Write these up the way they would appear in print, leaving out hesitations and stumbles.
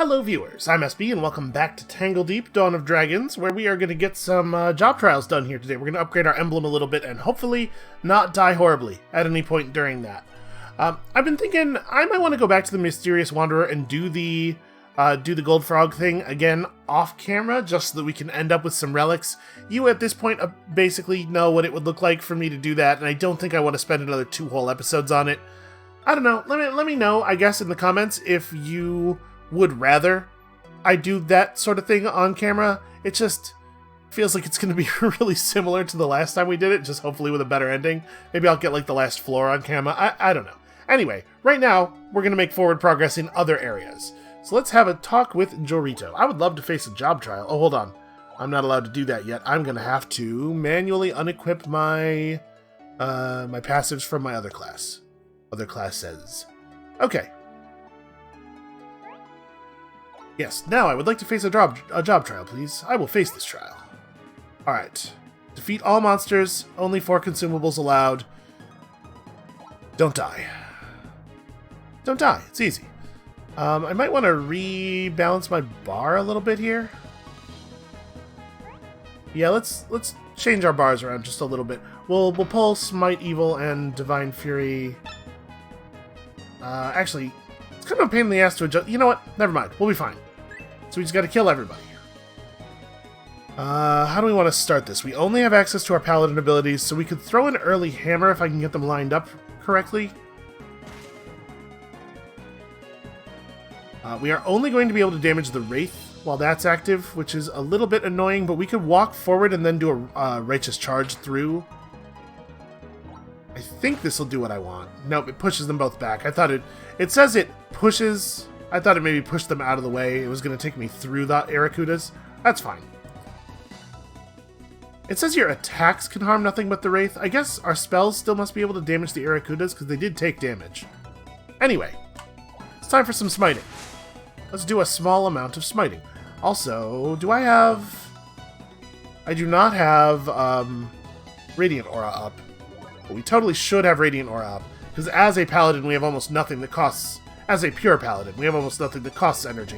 Hello viewers, I'm SB and welcome back to Tangledeep, Dawn of Dragons, where we are going to get some job trials done here today. We're going to upgrade our emblem a little bit and hopefully not die horribly at any point during that. I've been thinking I might want to go back to the Mysterious Wanderer and do the gold frog thing again off camera, just so that we can end up with some relics. You at this point basically know what it would look like for me to do that, and I don't think I want to spend another 2 whole episodes on it. I don't know, let me know, I guess, in the comments if you would rather I do that sort of thing on camera. It just feels like it's going to be really similar to the last time we did it, just hopefully with a better ending. Maybe I'll get like the last floor on camera. I don't know. Anyway, right now, we're going to make forward progress in other areas. So let's have a talk with Jorito. I would love to face a job trial. Oh, hold on. I'm not allowed to do that yet. I'm going to have to manually unequip my my passives from my other class. Other classes. Okay. Yes, now I would like to face a job trial, please. I will face this trial. Alright. Defeat all monsters, only 4 consumables allowed. Don't die. Don't die, it's easy. I might want to rebalance my bar a little bit here. Yeah, let's change our bars around just a little bit. We'll pull Smite Evil and Divine Fury. Actually, it's kind of a pain in the ass to adjust. You know what? Never mind. We'll be fine. So we just gotta kill everybody. How do we want to start this? We only have access to our paladin abilities, so we could throw an early hammer if I can get them lined up correctly. We are only going to be able to damage the Wraith while that's active, which is a little bit annoying, but we could walk forward and then do a Righteous Charge through. I think this will do what I want. Nope, it pushes them both back. I thought it says it pushes. I thought it maybe pushed them out of the way. It was going to take me through the Arakudas. That's fine. It says your attacks can harm nothing but the Wraith. I guess our spells still must be able to damage the Arakudas because they did take damage. Anyway, it's time for some smiting. Let's do a small amount of smiting. Also, do I have... I do not have Radiant Aura up. But we totally should have Radiant Aura up. Because as a Paladin, we have almost nothing that costs... As a pure Paladin, we have almost nothing that costs energy.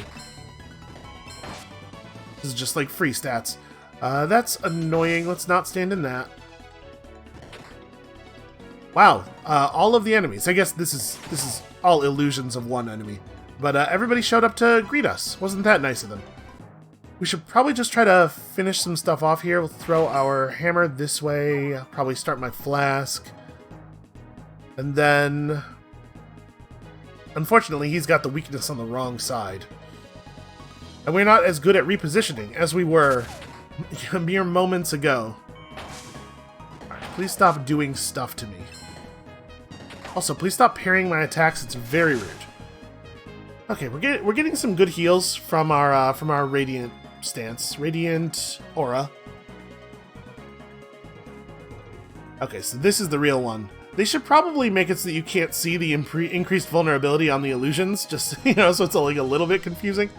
This is just like free stats. That's annoying. Let's not stand in that. Wow. All of the enemies. I guess this is all illusions of one enemy. But everybody showed up to greet us. Wasn't that nice of them? We should probably just try to finish some stuff off here. We'll throw our hammer this way. I'll probably start my flask. And then... Unfortunately, he's got the weakness on the wrong side. And we're not as good at repositioning as we were mere moments ago. Alright, please stop doing stuff to me. Also, please stop parrying my attacks. It's very rude. Okay, we're getting some good heals from our Radiant stance. Radiant Aura. Okay, so this is the real one. They should probably make it so that you can't see the increased vulnerability on the illusions, just, so it's like a little bit confusing.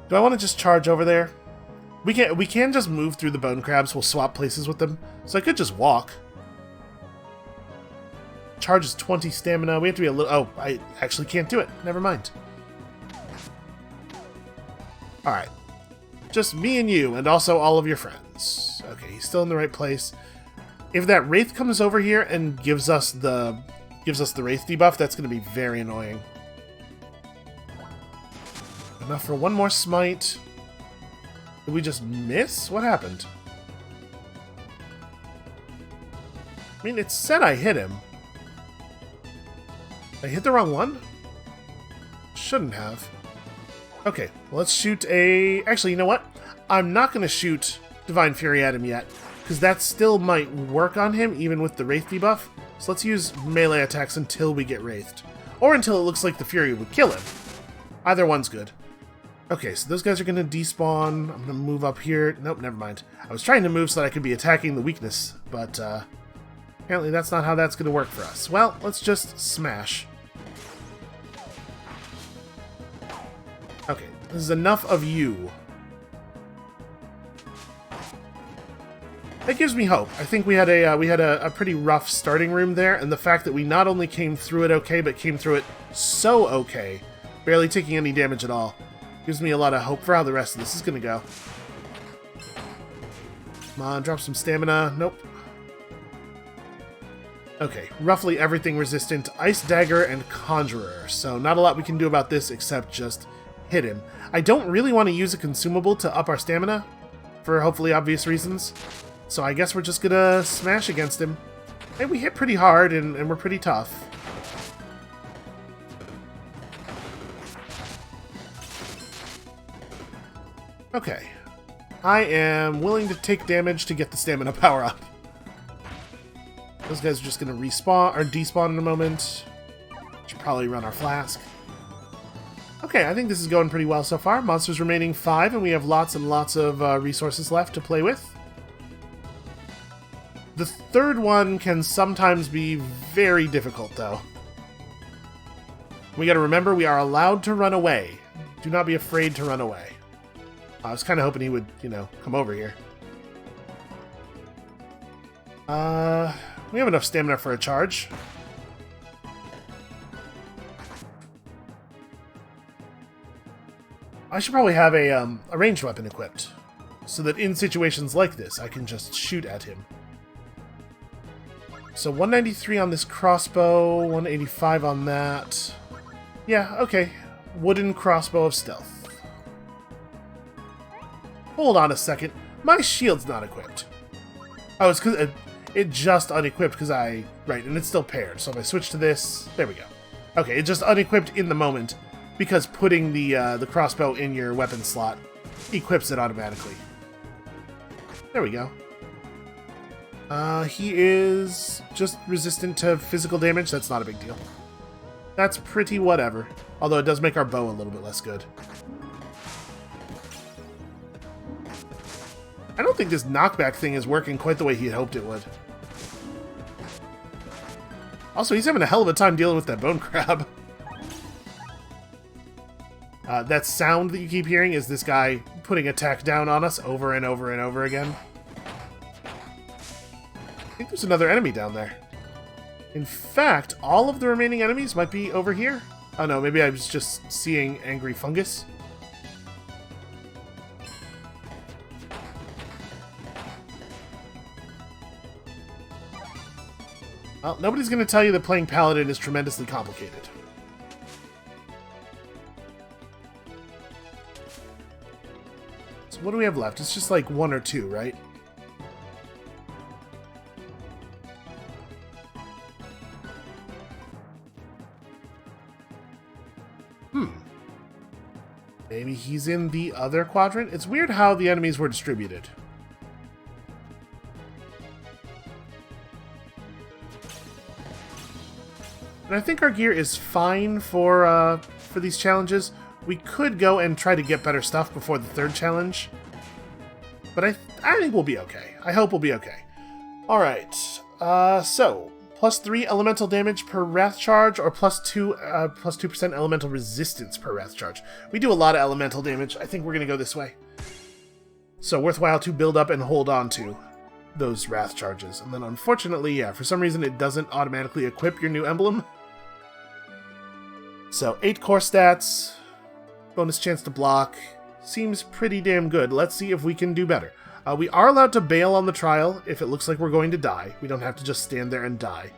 Do I want to just charge over there? We can just move through the bone crabs. We'll swap places with them. So I could just walk. Charge is 20 stamina. We have to be a little... Oh, I actually can't do it. Never mind. Alright. Just me and you, and also all of your friends. Okay, he's still in the right place. If that Wraith comes over here and gives us the Wraith debuff, that's going to be very annoying. Enough for one more smite. Did we just miss? What happened? I mean, it said I hit him. Did I hit the wrong one? Shouldn't have. Okay, well, let's shoot a... Actually, you know what? I'm not going to shoot Divine Fury at him yet, because that still might work on him, even with the Wraith debuff. So let's use melee attacks until we get Wraithed. Or until it looks like the Fury would kill him. Either one's good. Okay, so those guys are going to despawn. I'm going to move up here. Nope, never mind. I was trying to move so that I could be attacking the weakness, but apparently that's not how that's going to work for us. Well, let's just smash. Okay, this is enough of you. That gives me hope. I think we had a pretty rough starting room there, and the fact that we not only came through it okay, but came through it so okay, Barely taking any damage at all. Gives me a lot of hope for how the rest of this is going to go. Come on, drop some stamina. Nope. Okay, roughly everything resistant to Ice Dagger and Conjurer, so not a lot we can do about this except just hit him. I don't really want to use a consumable to up our stamina, for hopefully obvious reasons, so I guess we're just gonna smash against him. And we hit pretty hard, and we're pretty tough. Okay. I am willing to take damage to get the stamina power up. Those guys are just going to respawn, or despawn in a moment. Should probably run our flask. Okay, I think this is going pretty well so far. Monsters remaining 5, and we have lots and lots of resources left to play with. The third one can sometimes be very difficult, though. We gotta remember, we are allowed to run away. Do not be afraid to run away. I was kind of hoping he would, you know, come over here. We have enough stamina for a charge. I should probably have a ranged weapon equipped, so that in situations like this, I can just shoot at him. So 193 on this crossbow, 185 on that. Yeah, okay. Wooden crossbow of stealth. Hold on a second. My shield's not equipped. Oh, it's because it just unequipped because right, and it's still paired. So if I switch to this, there we go. Okay, it just unequipped in the moment because putting the crossbow in your weapon slot equips it automatically. There we go. He is just resistant to physical damage. That's not a big deal. That's pretty whatever. Although it does make our bow a little bit less good. I don't think this knockback thing is working quite the way he had hoped it would. Also, he's having a hell of a time dealing with that bone crab. That sound that you keep hearing is this guy putting attack down on us over and over and over again. I think there's another enemy down there. In fact, all of the remaining enemies might be over here. Oh no, maybe I was just seeing angry fungus. Well, nobody's going to tell you that playing Paladin is tremendously complicated. So what do we have left? It's just like 1 or 2, right? Maybe he's in the other quadrant? It's weird how the enemies were distributed. And I think our gear is fine for these challenges. We could go and try to get better stuff before the third challenge. But I think we'll be okay. I hope we'll be okay. Alright, so +3 elemental damage per wrath charge, or +2% elemental resistance per wrath charge. We do a lot of elemental damage. I think we're going to go this way. So worthwhile to build up and hold on to those wrath charges. And then unfortunately, yeah, for some reason it doesn't automatically equip your new emblem. So 8 core stats, bonus chance to block, seems pretty damn good. Let's see if we can do better. We are allowed to bail on the trial if it looks like we're going to die. We don't have to just stand there and die.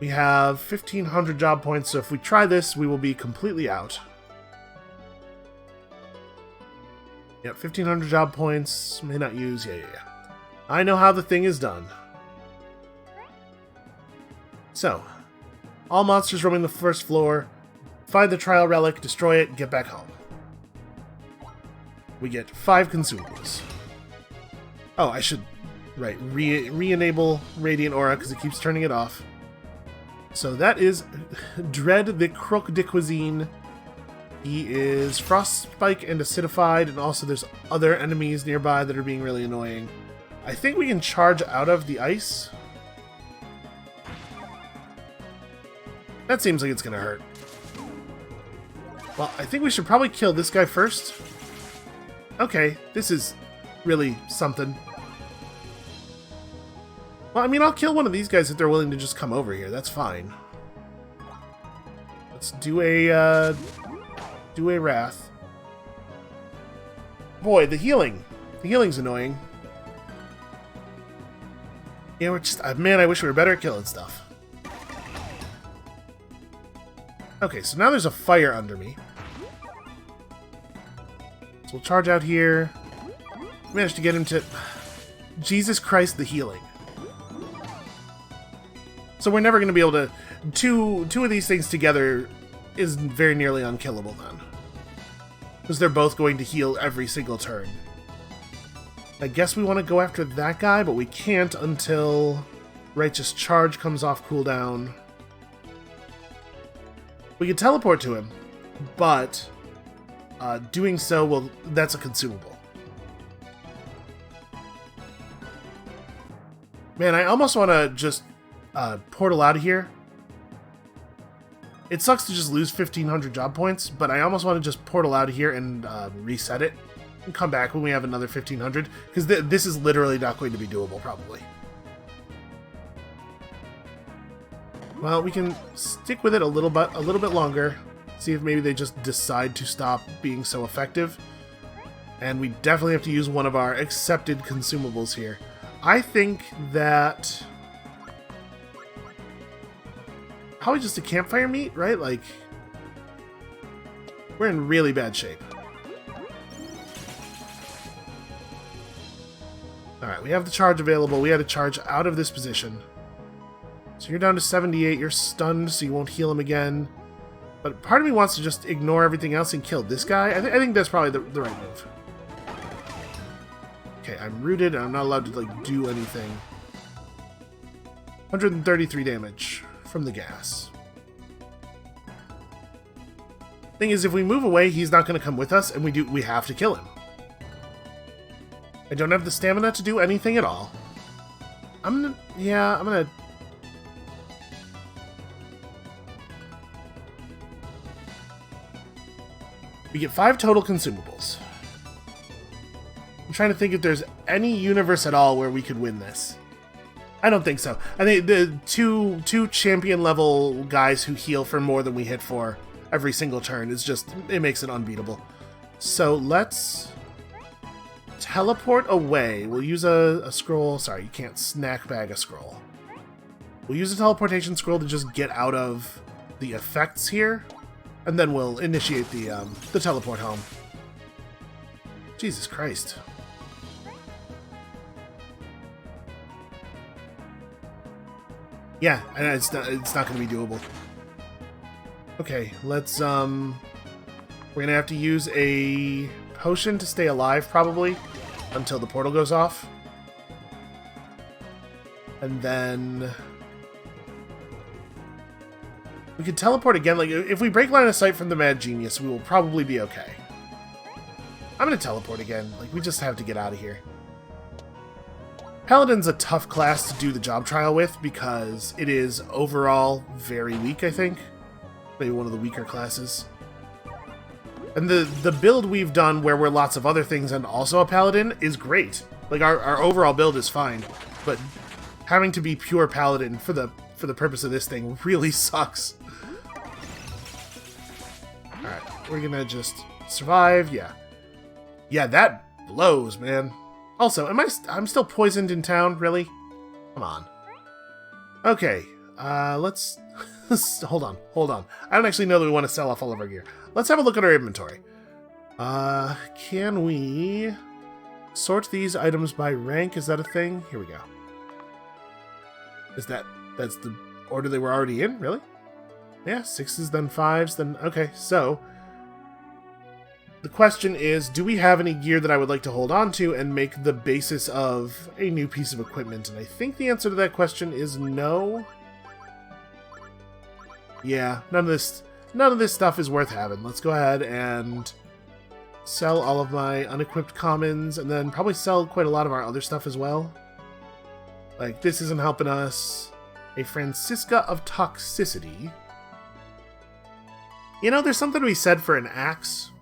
We have 1,500 job points, so if we try this, we will be completely out. Yep, 1,500 job points. May not use. Yeah. I know how the thing is done. So, all monsters roaming the first floor, find the trial relic, destroy it, get back home. We get 5 consumables. Oh, I should, right, re-enable Radiant Aura because it keeps turning it off. So that is Dread the Croque de Cuisine. He is Frostspike and Acidified, and also there's other enemies nearby that are being really annoying. I think we can charge out of the ice. That seems like it's gonna hurt. Well, I think we should probably kill this guy first. Okay, this is really something. Well, I mean, I'll kill one of these guys if they're willing to just come over here. That's fine. Let's do a wrath. Boy, the healing. The healing's annoying. Yeah, we're just... man, I wish we were better at killing stuff. Okay, so now there's a fire under me. So we'll charge out here. Managed to get him to... Jesus Christ, the healing. So we're never going to be able to... Two of these things together is very nearly unkillable then. Because they're both going to heal every single turn. I guess we want to go after that guy, but we can't until Righteous Charge comes off cooldown. We can teleport to him, but doing so, well, that's a consumable. Man, I almost want to just portal out of here. It sucks to just lose 1,500 job points, but I almost want to just portal out of here and reset it. And come back when we have another 1,500, because this is literally not going to be doable, probably. Well, we can stick with it a little bit longer, see if maybe they just decide to stop being so effective. And we definitely have to use one of our accepted consumables here. I think that probably just a campfire meat, right? Like, we're in really bad shape. Alright, we have the charge available. We had a charge out of this position. So you're down to 78. You're stunned, so you won't heal him again. But part of me wants to just ignore everything else and kill this guy. I think that's probably the right move. Okay, I'm rooted, and I'm not allowed to, like, do anything. 133 damage from the gas. Thing is, if we move away, he's not going to come with us, and we have to kill him. I don't have the stamina to do anything at all. I'm gonna... We get 5 total consumables. I'm trying to think if there's any universe at all where we could win this. I don't think so. I think the two champion level guys who heal for more than we hit for every single turn is just... It makes it unbeatable. So let's... teleport away. We'll use a scroll. Sorry, you can't snack bag a scroll. We'll use a teleportation scroll to just get out of the effects here, and then we'll initiate the teleport home. Jesus Christ. Yeah, and it's not going to be doable. Okay, let's we're going to have to use a potion to stay alive, probably, until the portal goes off. And then we can teleport again. Like, if we break line of sight from the Mad Genius, we will probably be okay. I'm going to teleport again. Like, we just have to get out of here. Paladin's a tough class to do the job trial with because it is overall very weak, I think. Maybe one of the weaker classes. And the build we've done where we're lots of other things and also a paladin is great. Like, our overall build is fine, but having to be pure paladin for the purpose of this thing really sucks. Alright, we're gonna just survive, yeah. Yeah, that blows, man. Also, I'm still poisoned in town, really? Come on. Okay, let's... hold on. I don't actually know that we want to sell off all of our gear. Let's have a look at our inventory. Can we sort these items by rank? Is that a thing? Here we go. That's the order they were already in? Really? Yeah, 6s, then 5s, then... Okay, so... The question is, do we have any gear that I would like to hold on to and make the basis of a new piece of equipment? And I think the answer to that question is no. Yeah, none of this stuff is worth having. Let's go ahead and sell all of my unequipped commons, and then probably sell quite a lot of our other stuff as well. Like, this isn't helping us. A Francisca of Toxicity. You know, there's something to be said for an axe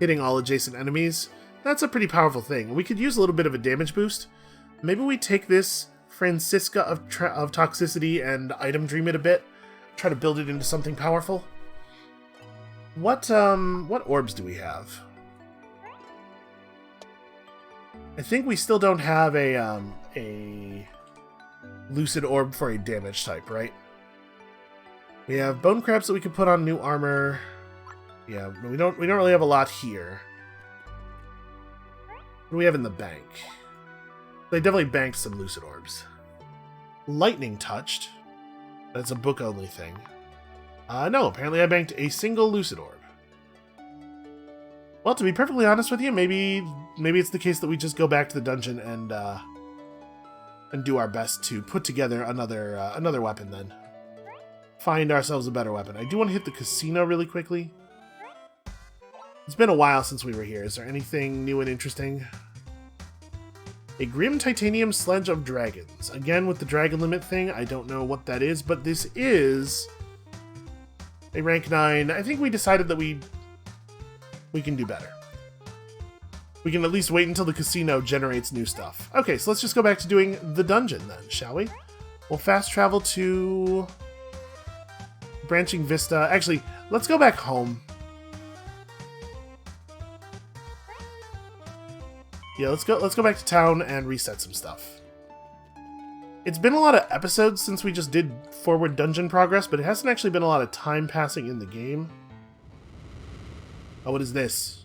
hitting all adjacent enemies. That's a pretty powerful thing. We could use a little bit of a damage boost. Maybe we take this Francisca of Toxicity and item dream it a bit. Try to build it into something powerful. What orbs do we have? I think we still don't have a lucid orb for a damage type, right? We have bone crabs that we can put on new armor. Yeah, we don't really have a lot here. What do we have in the bank? They definitely banked some lucid orbs. Lightning touched. That's a book only thing. No, apparently I banked a single lucid orb. Well, to be perfectly honest with you, maybe it's the case that we just go back to the dungeon and do our best to put together another weapon then. Find ourselves a better weapon. I do want to hit the casino really quickly. It's been a while since we were here. Is there anything new and interesting? A Grim Titanium Sledge of Dragons. Again, with the dragon limit thing, I don't know what that is, but this is a rank 9. I think we decided that we can do better. We can at least wait until the casino generates new stuff. Okay, so let's just go back to doing the dungeon then, shall we? We'll fast travel to Branching Vista. Actually, let's go back home. Yeah, let's go back to town and reset some stuff. It's been a lot of episodes since we just did forward dungeon progress, but it hasn't actually been a lot of time passing in the game. Oh, what is this?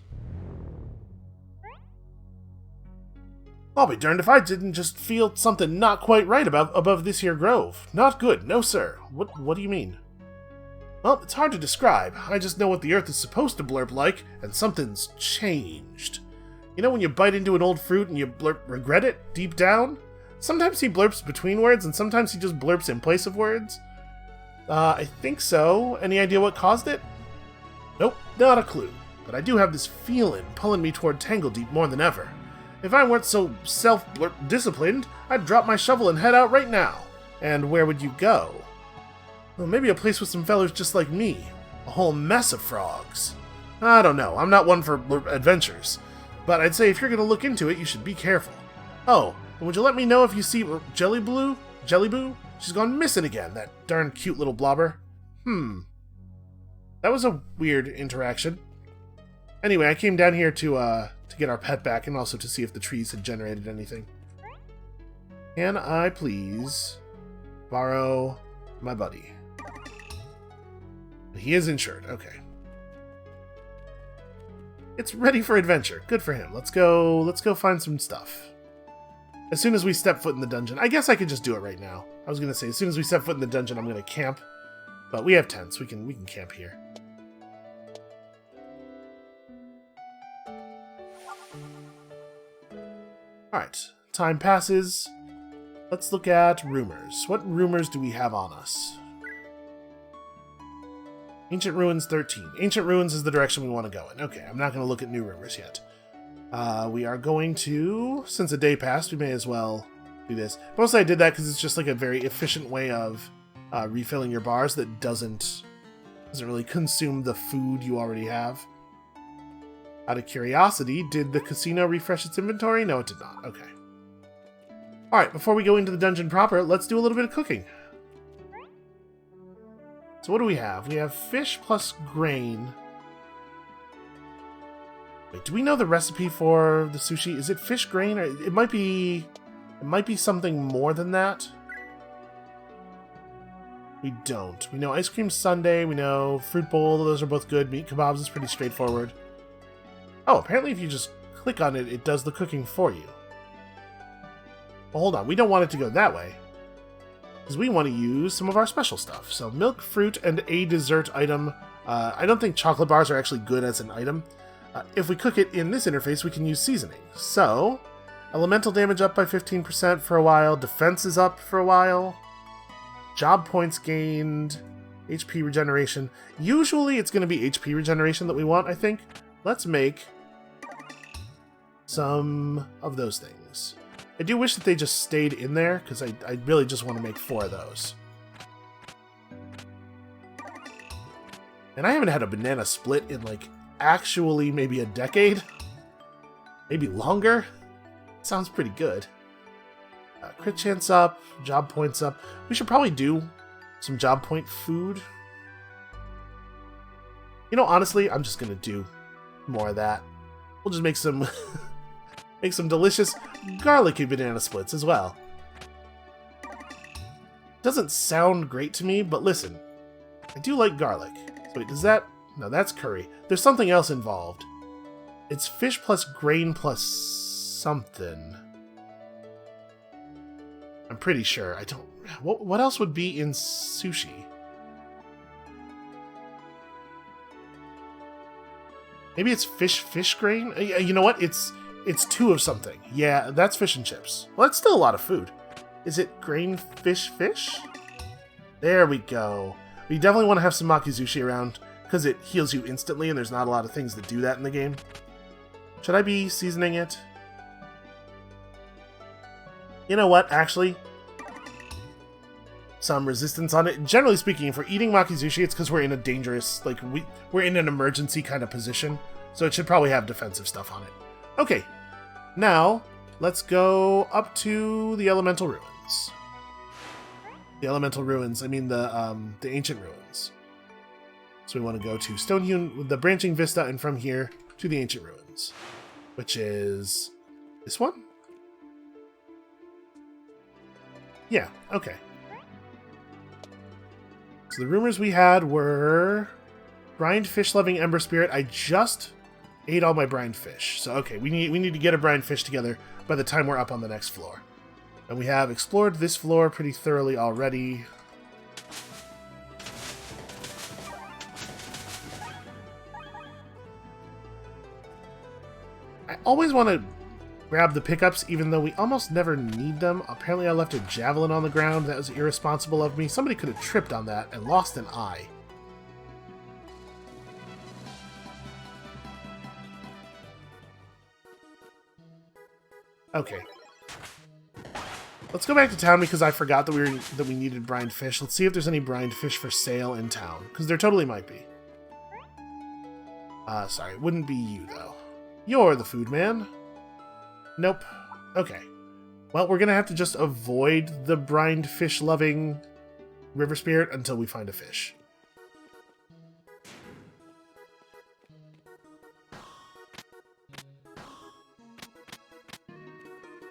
I'll be darned if I didn't just feel something not quite right above this here grove. Not good, no sir. What do you mean? Well, it's hard to describe. I just know what the earth is supposed to blurp like, and something's changed. You know when you bite into an old fruit and you regret it deep down? Sometimes he blurps between words, and sometimes he just blurps in place of words. I think so. Any idea what caused it? Nope, not a clue. But I do have this feeling pulling me toward Tangledeep more than ever. If I weren't so self-disciplined, I'd drop my shovel and head out right now. And where would you go? Well, maybe a place with some fellers just like me. A whole mess of frogs. I don't know, I'm not one for adventures. But I'd say if you're going to look into it, you should be careful. Oh, and would you let me know if you see Jellyboo? She's gone missing again, that darn cute little blobber. That was a weird interaction. Anyway, I came down here to get our pet back and also to see if the trees had generated anything. Can I please borrow my buddy? He is insured, okay. It's ready for adventure. Good for him. Let's go find some stuff. As soon as we step foot in the dungeon. I guess I could just do it right now. I was going to say, as soon as we step foot in the dungeon, I'm going to camp. But we have tents. We can camp here. Alright. Time passes. Let's look at rumors. What rumors do we have on us? Ancient Ruins 13. Ancient Ruins is the direction we want to go in. Okay, I'm not going to look at new rumors yet. We are going to... Since a day passed, we may as well do this. Mostly I did that because it's just like a very efficient way of refilling your bars that doesn't really consume the food you already have. Out of curiosity, did the casino refresh its inventory? No, it did not. Okay. Alright, before we go into the dungeon proper, let's do a little bit of cooking. So what do we have? We have fish plus grain. Wait, do we know the recipe for the sushi? Is it fish, grain, or it might be something more than that? We don't. We know ice cream sundae, we know fruit bowl, those are both good. Meat kebabs is pretty straightforward. Oh, apparently if you just click on it, it does the cooking for you. Well, hold on, we don't want it to go that way. Because we want to use some of our special stuff. So milk, fruit, and a dessert item. I don't think chocolate bars are actually good as an item. If we cook it in this interface, we can use seasoning. So, elemental damage up by 15% for a while. Defense is up for a while. Job points gained. HP regeneration. Usually it's going to be HP regeneration that we want, I think. Let's make some of those things. I do wish that they just stayed in there, because I really just want to make 4 of those. And I haven't had a banana split in, like, actually maybe a decade? Maybe longer? Sounds pretty good. Crit chance up, job points up. We should probably do some job point food. You know, honestly, I'm just gonna do more of that. We'll just make some make some delicious garlicky banana splits as well. Doesn't sound great to me, but listen, I do like garlic. So wait, does that... No, that's curry. There's something else involved. It's fish plus grain plus something. I'm pretty sure. I don't... What else would be in sushi? Maybe it's fish grain? You know what? It's two of something. Yeah, that's fish and chips. Well, that's still a lot of food. Is it grain fish? There we go. We definitely want to have some makizushi around, because it heals you instantly, and there's not a lot of things that do that in the game. Should I be seasoning it? You know what, actually? Some resistance on it. Generally speaking, if we're eating makizushi, it's because we're in a dangerous, like, we're in an emergency kind of position, so it should probably have defensive stuff on it. Okay, now, let's go up to the elemental ruins. The elemental ruins, I mean the ancient ruins. So we want to go to Stonehewn with the branching vista, and from here to the ancient ruins, which is this one? Yeah, okay. So the rumors we had were brined fish-loving ember spirit. I just ate all my brined fish. So okay, we need to get a brined fish together by the time we're up on the next floor. And we have explored this floor pretty thoroughly already. I always want to grab the pickups, even though we almost never need them. Apparently I left a javelin on the ground. That was irresponsible of me. Somebody could have tripped on that and lost an eye. Okay. Let's go back to town because I forgot that we needed brined fish. Let's see if there's any brined fish for sale in town, because there totally might be. Sorry, it wouldn't be you, though. You're the food man. Nope. Okay. Well, we're gonna have to just avoid the brined fish-loving river spirit until we find a fish.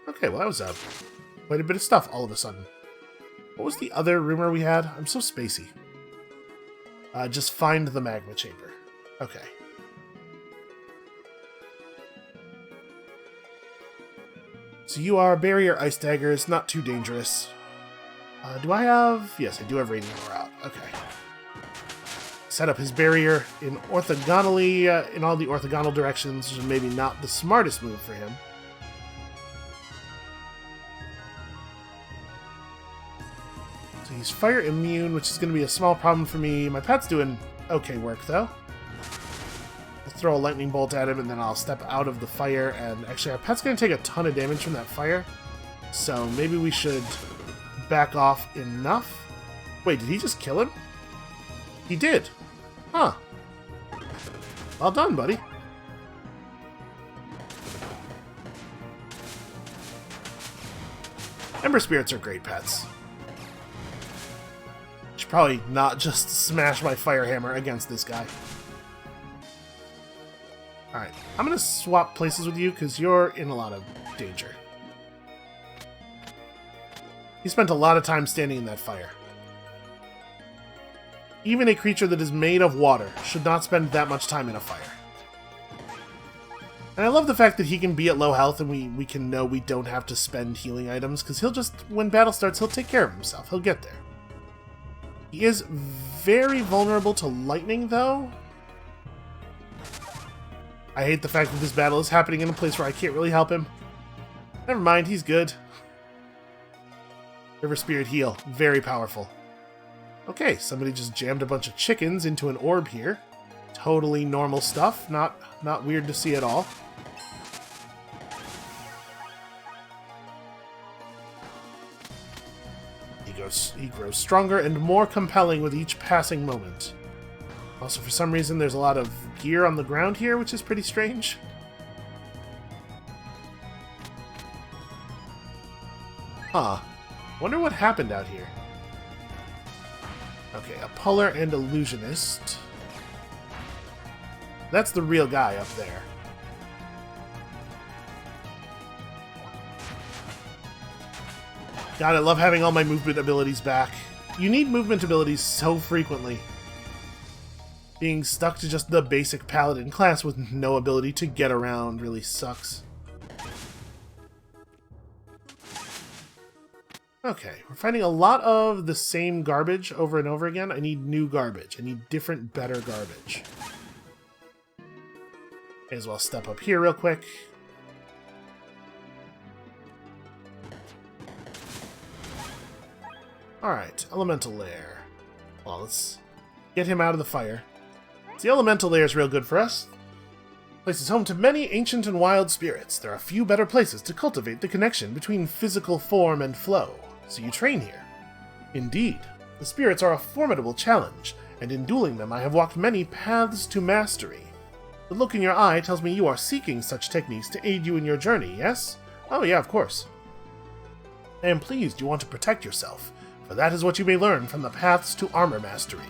Okay, well that was quite a bit of stuff all of a sudden. What was the other rumor we had? I'm so spacey. Just find the magma chamber. Okay. So you are barrier ice daggers, not too dangerous. Do I have... Yes, I do have radiant aura out. Okay. Set up his barrier in orthogonally, in all the orthogonal directions, which is maybe not the smartest move for him. So he's fire immune, which is going to be a small problem for me. My pet's doing okay work, though. I'll throw a lightning bolt at him, and then I'll step out of the fire, and actually our pet's going to take a ton of damage from that fire. So maybe we should back off enough. Wait, did he just kill him? He did. Huh. Well done, buddy. Ember spirits are great pets. Should probably not just smash my fire hammer against this guy. Alright, I'm gonna swap places with you because you're in a lot of danger. He spent a lot of time standing in that fire. Even a creature that is made of water should not spend that much time in a fire. And I love the fact that he can be at low health and we can know we don't have to spend healing items, because he'll just, when battle starts, he'll take care of himself. He'll get there. He is very vulnerable to lightning, though. I hate the fact that this battle is happening in a place where I can't really help him. Never mind, he's good. River Spirit heal. Very powerful. Okay, somebody just jammed a bunch of chickens into an orb here. Totally normal stuff. Not weird to see at all. He grows stronger and more compelling with each passing moment. Also, for some reason, there's a lot of gear on the ground here, which is pretty strange. Huh. Wonder what happened out here. Okay, a Puller and Illusionist. That's the real guy up there. God, I love having all my movement abilities back. You need movement abilities so frequently. Being stuck to just the basic paladin class with no ability to get around really sucks. Okay, we're finding a lot of the same garbage over and over again. I need new garbage. I need different, better garbage. May as well step up here real quick. Alright, elemental lair. Well, let's get him out of the fire. The elemental lair is real good for us. Place is home to many ancient and wild spirits. There are few better places to cultivate the connection between physical form and flow, so you train here. Indeed, the spirits are a formidable challenge, and in dueling them I have walked many paths to mastery. The look in your eye tells me you are seeking such techniques to aid you in your journey, yes? Oh yeah, of course. I am pleased you want to protect yourself, for that is what you may learn from the paths to armor mastery.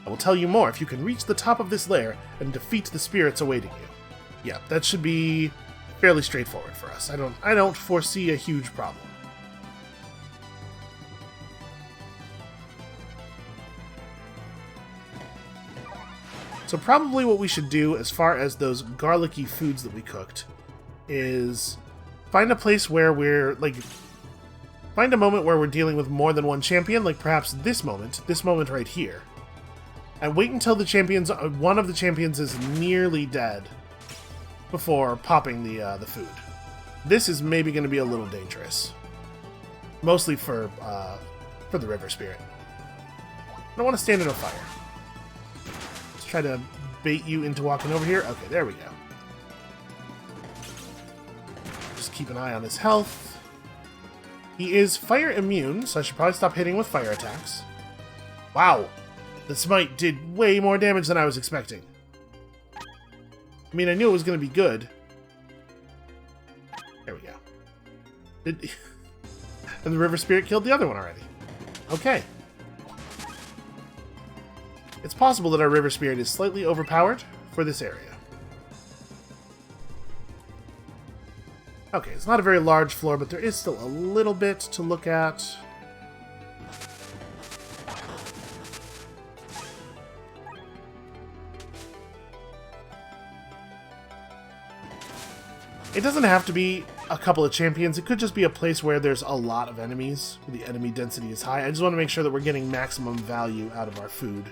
I will tell you more if you can reach the top of this lair and defeat the spirits awaiting you. Yeah, that should be fairly straightforward for us. I don't foresee a huge problem. So probably what we should do as far as those garlicky foods that we cooked is find a place where we're, like, find a moment where we're dealing with more than one champion, like perhaps this moment right here. And wait until one of the champions is nearly dead before popping the food. This is maybe going to be a little dangerous. Mostly for the river spirit. I don't want to stand in a fire. Let's try to bait you into walking over here. Okay, there we go. Just keep an eye on his health. He is fire immune, so I should probably stop hitting with fire attacks. Wow! The smite did way more damage than I was expecting. I mean, I knew it was going to be good. There we go. And the river spirit killed the other one already. Okay. It's possible that our river spirit is slightly overpowered for this area. Okay, it's not a very large floor, but there is still a little bit to look at. It doesn't have to be a couple of champions. It could just be a place where there's a lot of enemies, where the enemy density is high. I just want to make sure that we're getting maximum value out of our food.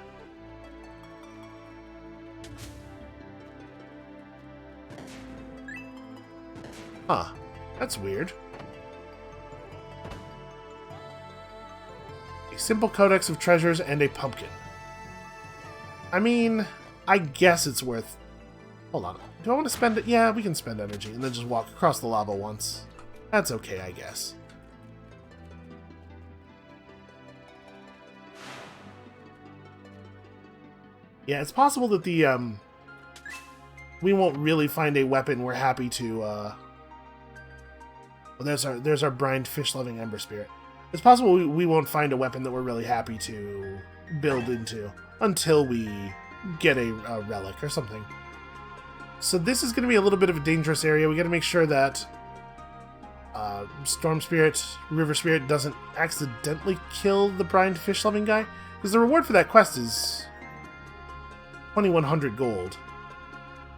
Huh. That's weird. A simple codex of treasures and a pumpkin. I mean, I guess it's worth... Hold on. Do I want to spend it? Yeah, we can spend energy and then just walk across the lava once. That's okay, I guess. Yeah, it's possible that the, we won't really find a weapon we're happy to, well, there's our brined fish-loving ember spirit. It's possible we won't find a weapon that we're really happy to build into until we get a relic or something. So this is going to be a little bit of a dangerous area. We got to make sure that Storm Spirit, River Spirit doesn't accidentally kill the brined fish-loving guy. Because the reward for that quest is 2,100 gold.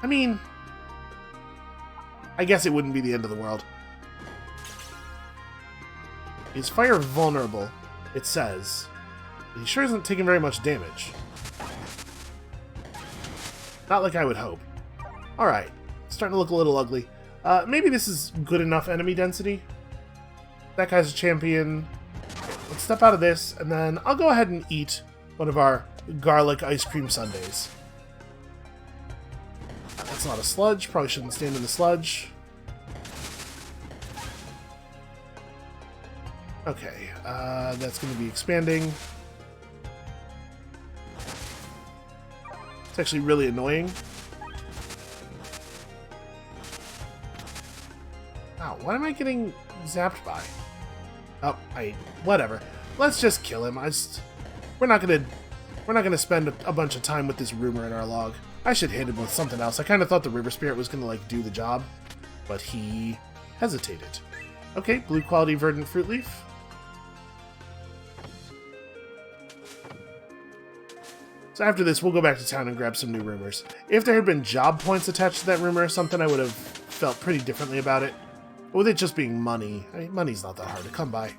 I mean, I guess it wouldn't be the end of the world. He's fire vulnerable, it says. But he sure isn't taking very much damage. Not like I would hope. Alright, starting to look a little ugly. Maybe this is good enough enemy density. That guy's a champion. Okay, let's step out of this, and then I'll go ahead and eat one of our garlic ice cream sundaes. That's a lot of sludge. Probably shouldn't stand in the sludge. Okay, that's going to be expanding. It's actually really annoying. Wow, what am I getting zapped by? Oh, whatever. Let's just kill him. We're not gonna spend a bunch of time with this rumor in our log. I should hit him with something else. I kind of thought the river spirit was going to, like, do the job, but he hesitated. Okay, blue quality verdant fruit leaf. So after this, we'll go back to town and grab some new rumors. If there had been job points attached to that rumor or something, I would have felt pretty differently about it. But with it just being money, I mean, money's not that hard to come by.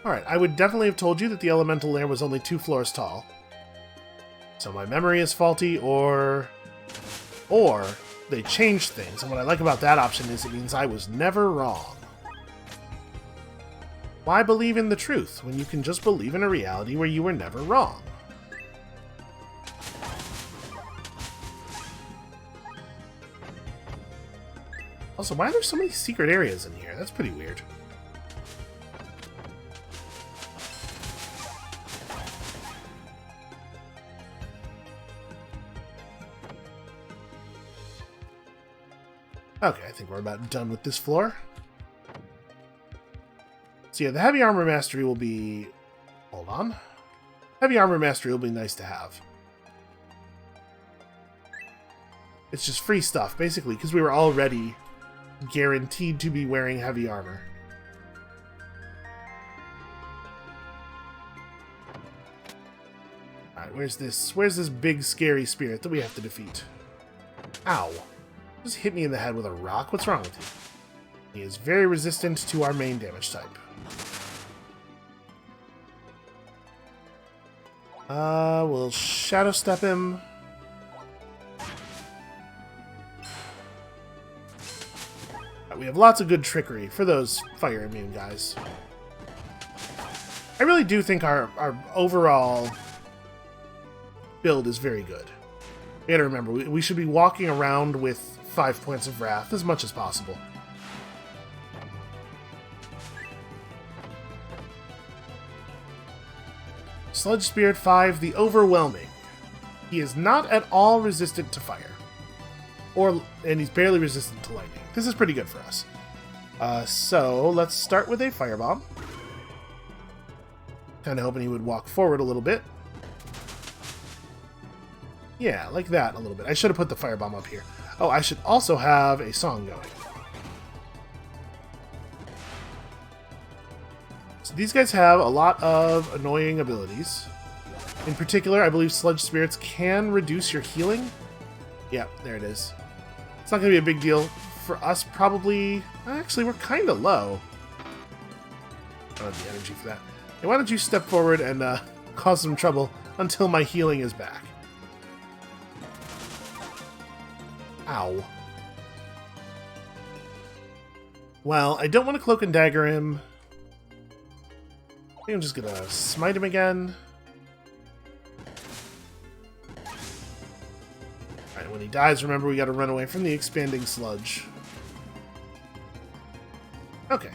Alright, I would definitely have told you that the elemental lair was only 2 floors tall. So my memory is faulty, or they changed things. And what I like about that option is it means I was never wrong. Why believe in the truth when you can just believe in a reality where you were never wrong? Also, why are there so many secret areas in here? That's pretty weird. Okay, I think we're about done with this floor. So yeah, the heavy armor mastery will be... Hold on. Heavy armor mastery will be nice to have. It's just free stuff, basically, because we were already guaranteed to be wearing heavy armor. Alright, where's this big scary spirit that we have to defeat? Ow. Just hit me in the head with a rock. What's wrong with you? He is very resistant to our main damage type. We'll Shadow Step him. We have lots of good trickery for those fire immune guys. I really do think our overall build is very good. You gotta remember, we should be walking around with 5 points of wrath as much as possible. Sludge Spirit 5, the Overwhelming. He is not at all resistant to fire. And he's barely resistant to lightning. This is pretty good for us. So, let's start with a Firebomb. Kind of hoping he would walk forward a little bit. Yeah, like that a little bit. I should have put the Firebomb up here. Oh, I should also have a song going. So these guys have a lot of annoying abilities. In particular, I believe Sludge Spirits can reduce your healing. Yeah, there it is. It's not going to be a big deal. For us, probably... Actually, we're kind of low. I don't have the energy for that. Hey, why don't you step forward and cause some trouble until my healing is back. Ow. Well, I don't want to Cloak and Dagger him. I think I'm just going to smite him again. Alright, when he dies, remember we got to run away from the expanding sludge. Okay.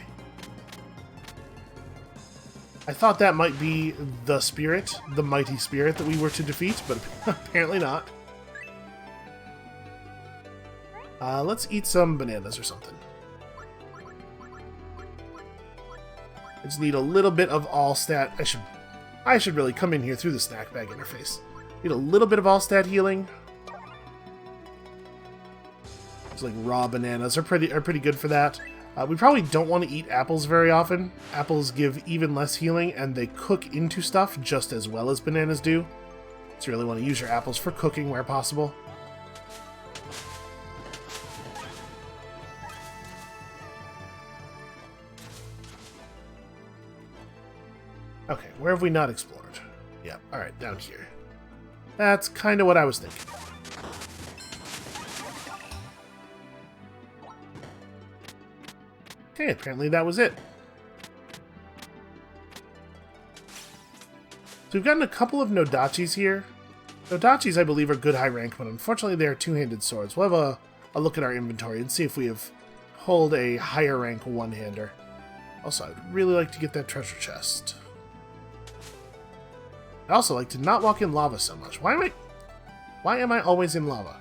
I thought that might be the spirit, the mighty spirit that we were to defeat, but apparently not. Let's eat some bananas or something. I just need a little bit of all stat. I should really come in here through the snack bag interface. Need a little bit of all stat healing. It's like raw bananas are pretty good for that. We probably don't want to eat apples very often. Apples give even less healing, and they cook into stuff just as well as bananas do. So you really want to use your apples for cooking where possible. Okay, where have we not explored? Yeah, alright, down here. That's kind of what I was thinking. Okay, apparently that was it. So we've gotten a couple of Nodachis here. Nodachis, I believe, are good high rank, but unfortunately they are two-handed swords. We'll have a look at our inventory and see if we have hold a higher rank one-hander. Also, I'd really like to get that treasure chest. I'd also like to not walk in lava so much. Why am I always in lava?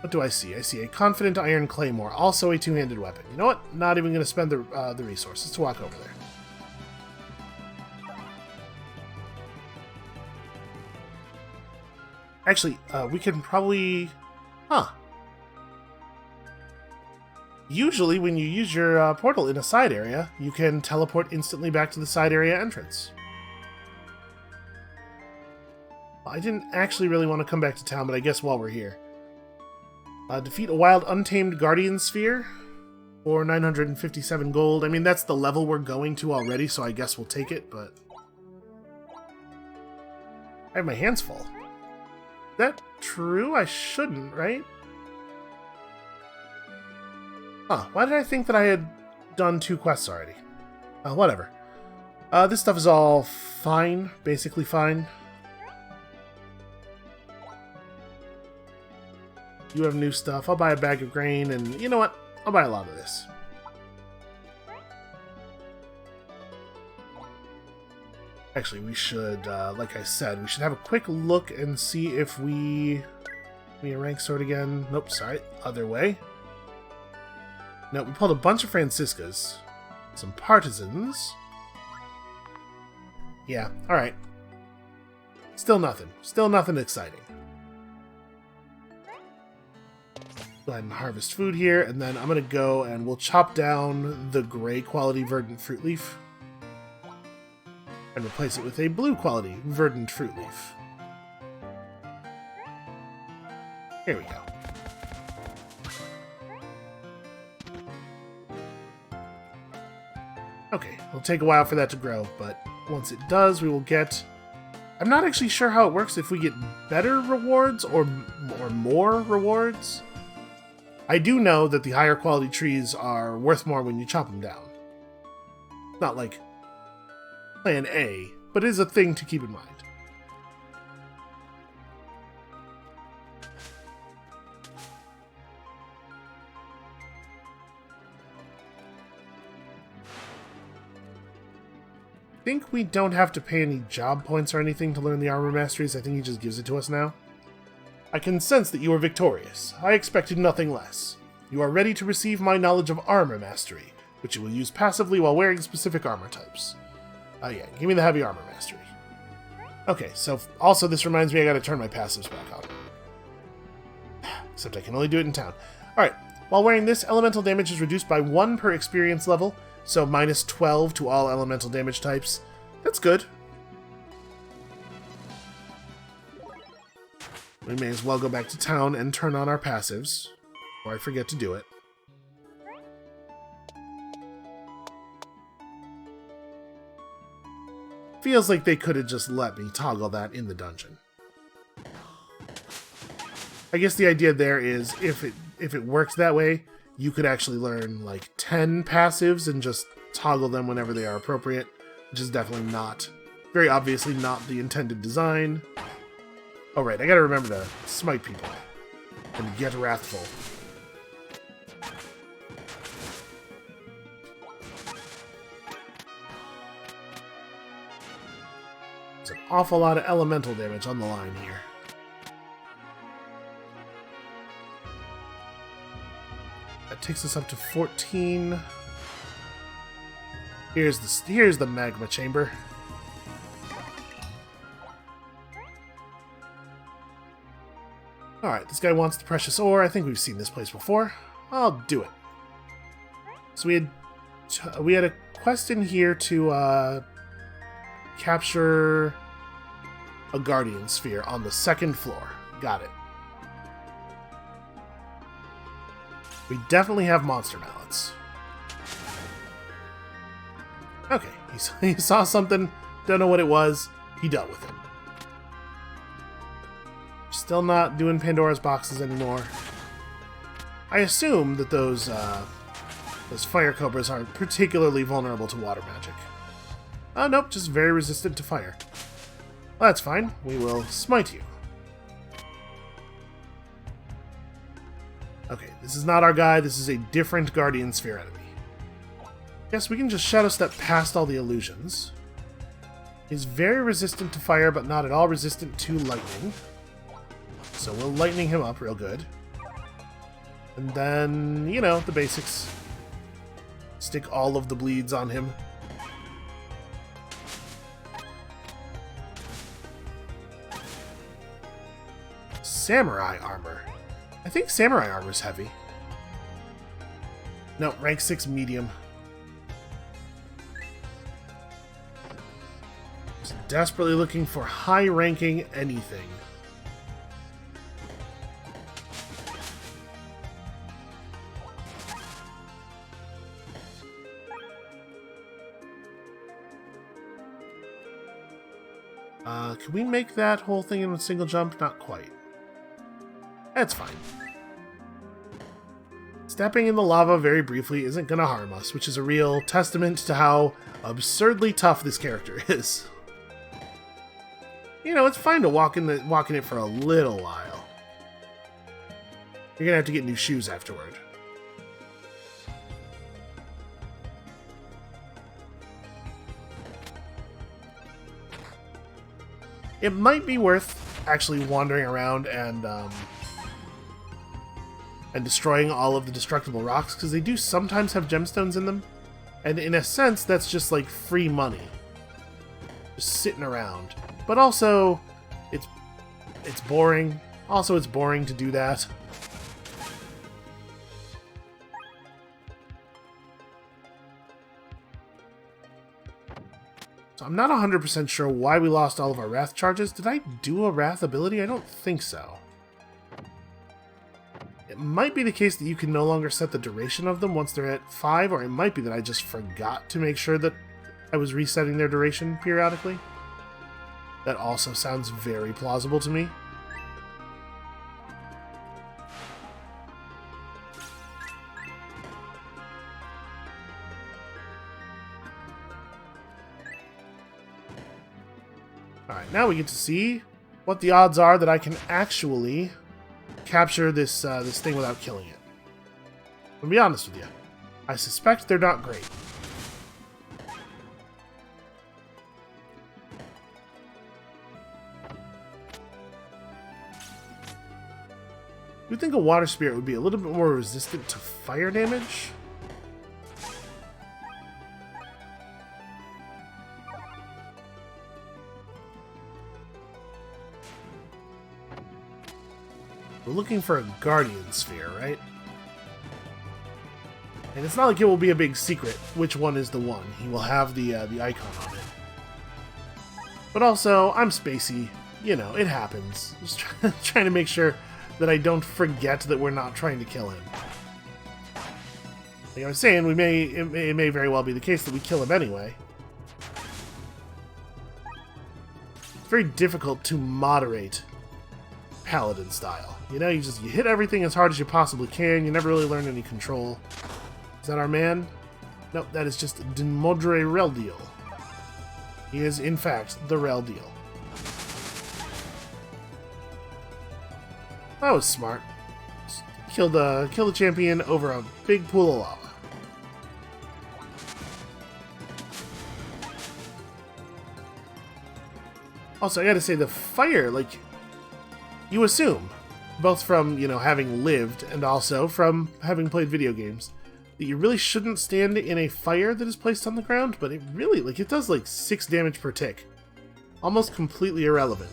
What do I see? I see a confident iron claymore, also a two-handed weapon. You know what? Not even going to spend the resources to walk over there. Actually, we can probably... Huh. Usually, when you use your portal in a side area, you can teleport instantly back to the side area entrance. I didn't actually really want to come back to town, but I guess while we're here. Defeat a wild, untamed guardian sphere for 957 gold. I mean, that's the level we're going to already, so I guess we'll take it, but... I have my hands full. Is that true? I shouldn't, right? Huh, why did I think that I had done 2 quests already? Whatever. This stuff is all fine, basically fine. You have new stuff. I'll buy a bag of grain, and you know what? I'll buy a lot of this. Actually, we should, like I said, we should have a quick look and see if we... Give me a rank sword again. Nope, sorry. Other way. No, we pulled a bunch of Franciscas. Some partisans. Yeah, alright. Still nothing. Still nothing exciting. Go ahead and harvest food here, and then I'm going to go and we'll chop down the gray quality verdant fruit leaf and replace it with a blue quality verdant fruit leaf. Here we go. Okay, it'll take a while for that to grow, but once it does, we will get... I'm not actually sure how it works, if we get better rewards or more rewards. I do know that the higher quality trees are worth more when you chop them down. Not like plan A, but it is a thing to keep in mind. I think we don't have to pay any job points or anything to learn the armor masteries. I think he just gives it to us now. I can sense that you are victorious. I expected nothing less. You are ready to receive my knowledge of armor mastery, which you will use passively while wearing specific armor types. Yeah, give me the heavy armor mastery. Okay, so also this reminds me I gotta turn my passives back on. Except I can only do it in town. Alright, while wearing this, elemental damage is reduced by 1 per experience level, so minus 12 to all elemental damage types. That's good. We may as well go back to town and turn on our passives, or I forget to do it. Feels like they could have just let me toggle that in the dungeon. I guess the idea there is if it works that way, you could actually learn like 10 passives and just toggle them whenever they are appropriate, which is definitely not, very obviously not the intended design. Oh right, I gotta remember to smite people and get wrathful. There's an awful lot of elemental damage on the line here. That takes us up to 14. Here's the magma chamber. Alright, this guy wants the precious ore. I think we've seen this place before. I'll do it. So we had a quest in here to capture a guardian sphere on the 2nd floor. Got it. We definitely have monster mallets. Okay, he saw something, don't know what it was, he dealt with it. Still not doing Pandora's boxes anymore. I assume that those fire cobras aren't particularly vulnerable to water magic. Oh, nope, just very resistant to fire. Well, that's fine. We will smite you. Okay, this is not our guy. This is a different Guardian Sphere enemy. Guess we can just Shadow Step past all the illusions. He's very resistant to fire, but not at all resistant to lightning. So we'll lightning him up real good. And then, you know, the basics. Stick all of the bleeds on him. Samurai armor. I think samurai armor is heavy. No, rank 6 medium. Just desperately looking for high ranking anything. Can we make that whole thing in a single jump? Not quite. That's fine. Stepping in the lava very briefly isn't going to harm us, which is a real testament to how absurdly tough this character is. You know, it's fine to walk in it for a little while. You're going to have to get new shoes afterward. It might be worth actually wandering around and destroying all of the destructible rocks, because they do sometimes have gemstones in them. And in a sense, that's just like free money. Just sitting around. But also, it's boring. Also, it's boring to do that. So I'm not 100% sure why we lost all of our Wrath charges. Did I do a Wrath ability? I don't think so. It might be the case that you can no longer set the duration of them once they're at 5, or it might be that I just forgot to make sure that I was resetting their duration periodically. That also sounds very plausible to me. Alright, now we get to see what the odds are that I can actually capture this this thing without killing it. To be honest with you, I suspect they're not great. You'd think a water spirit would be a little bit more resistant to fire damage. We're looking for a guardian sphere, right? And it's not like it will be a big secret which one is the one. He will have the icon on it. But also, I'm spacey. You know, it happens. Just trying to make sure that I don't forget that we're not trying to kill him. Like I was saying, it may very well be the case that we kill him anyway. It's very difficult to moderate paladin style. You know, you hit everything as hard as you possibly can. You never really learn any control. Is that our man? Nope, that is just Demodre Reldeal. He is, in fact, the Reldeal. That was smart. Just kill the champion over a big pool of lava. Also, I gotta say, the fire, like, you assume, both from, you know, having lived and also from having played video games, that you really shouldn't stand in a fire that is placed on the ground, but it really, like, it does like 6 damage per tick. Almost completely irrelevant.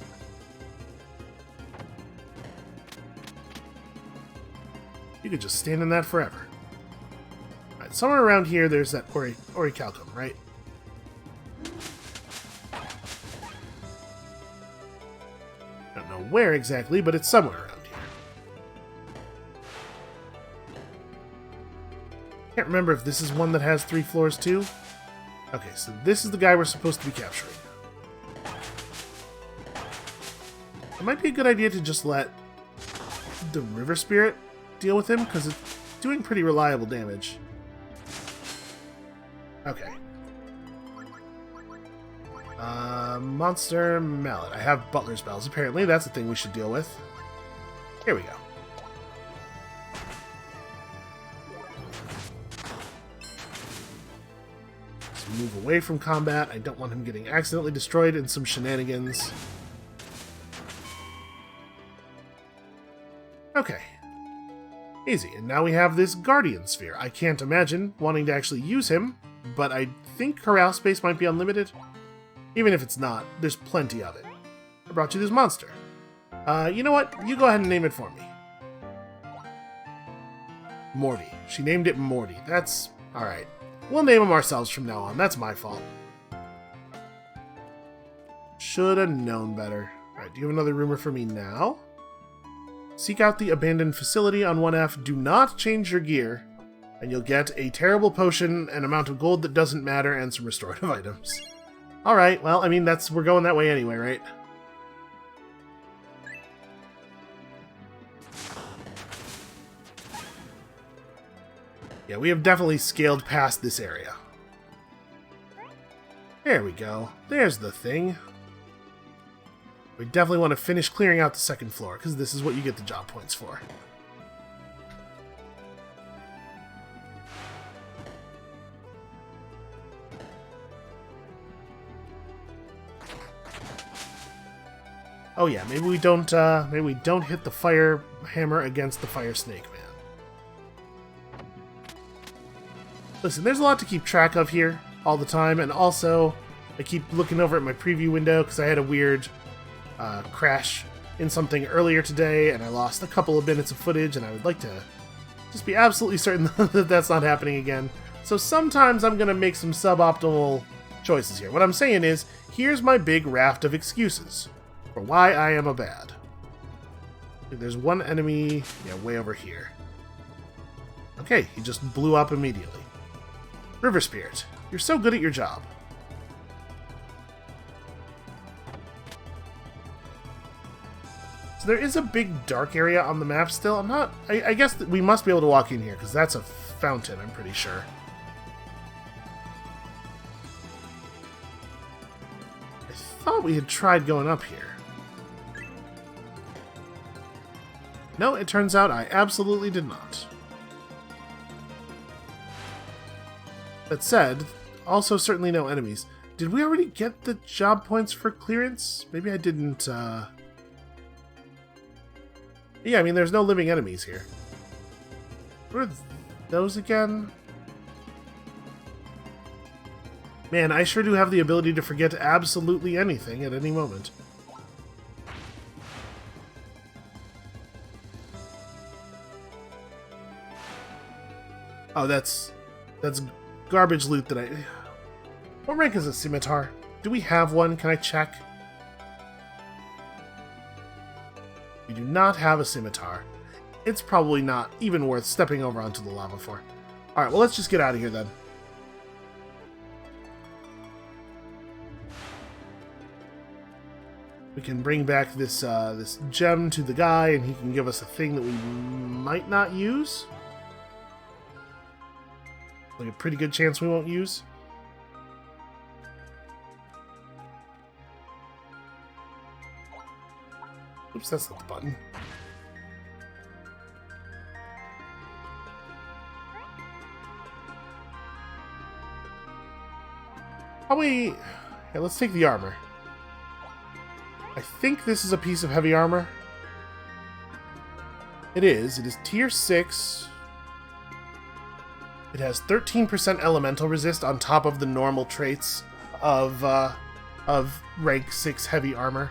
You could just stand in that forever. Alright, somewhere around here there's that Orichalcum, right? I don't know where exactly, but it's somewhere around here. Can't remember if this is one that has 3 floors too. Okay, so this is the guy we're supposed to be capturing. It might be a good idea to just let the River Spirit deal with him, because it's doing pretty reliable damage. Okay. Monster Mallet. I have Butler spells, apparently. That's the thing we should deal with. Here we go. Let's move away from combat. I don't want him getting accidentally destroyed in some shenanigans. Okay. Easy. And now we have this Guardian Sphere. I can't imagine wanting to actually use him, but I think corral space might be unlimited. Even if it's not, there's plenty of it. I brought you this monster. You know what? You go ahead and name it for me. Morty. She named it Morty. That's... alright. We'll name them ourselves from now on. That's my fault. Should have known better. Alright, do you have another rumor for me now? Seek out the abandoned facility on 1F. Do not change your gear. And you'll get a terrible potion, an amount of gold that doesn't matter, and some restorative items. Alright, well, I mean, we're going that way anyway, right? Yeah, we have definitely scaled past this area. There we go. There's the thing. We definitely want to finish clearing out the second floor, because this is what you get the job points for. Oh yeah, maybe we don't hit the fire hammer against the fire snake man. Listen, there's a lot to keep track of here all the time, and also I keep looking over at my preview window because I had a weird crash in something earlier today, and I lost a couple of minutes of footage, and I would like to just be absolutely certain that that's not happening again. So sometimes I'm going to make some suboptimal choices here. What I'm saying is, here's my big raft of excuses for why I am a bad. There's one enemy, yeah, way over here. Okay, he just blew up immediately. River Spirit, you're so good at your job. So there is a big dark area on the map still. I guess that we must be able to walk in here, because that's a fountain, I'm pretty sure. I thought we had tried going up here. No, it turns out I absolutely did not. That said, also certainly no enemies. Did we already get the job points for clearance? Maybe I didn't, Yeah, I mean, there's no living enemies here. What are those again? Man, I sure do have the ability to forget absolutely anything at any moment. Oh, that's garbage loot that I... What rank is a scimitar? Do we have one? Can I check? We do not have a scimitar. It's probably not even worth stepping over onto the lava for. Alright, well, let's just get out of here then. We can bring back this this gem to the guy, and he can give us a thing that we might not use. Like a pretty good chance we won't use. Oops, that's not the button. Probably... Yeah, let's take the armor. I think this is a piece of heavy armor. It is. It is tier 6. It has 13% elemental resist on top of the normal traits of rank 6 heavy armor.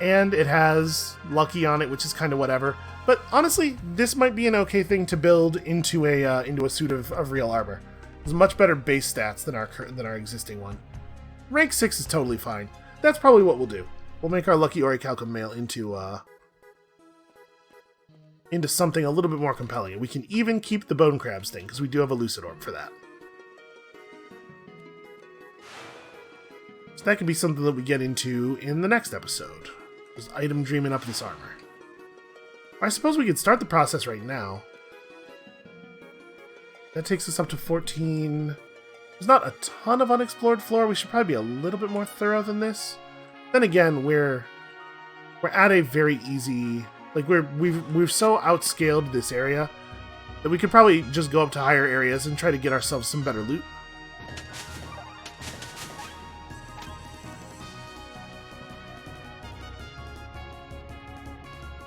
And it has lucky on it, which is kind of whatever. But honestly, this might be an okay thing to build into a suit of real armor. It's much better base stats than our existing one. Rank 6 is totally fine. That's probably what we'll do. We'll make our lucky orichalcum mail into something a little bit more compelling. We can even keep the bone crabs thing, because we do have a lucid orb for that. So that could be something that we get into in the next episode. Just item dreaming up this armor. I suppose we could start the process right now. That takes us up to 14. There's not a ton of unexplored floor. We should probably be a little bit more thorough than this. Then again, we're at a very easy... Like, we've so outscaled this area that we could probably just go up to higher areas and try to get ourselves some better loot.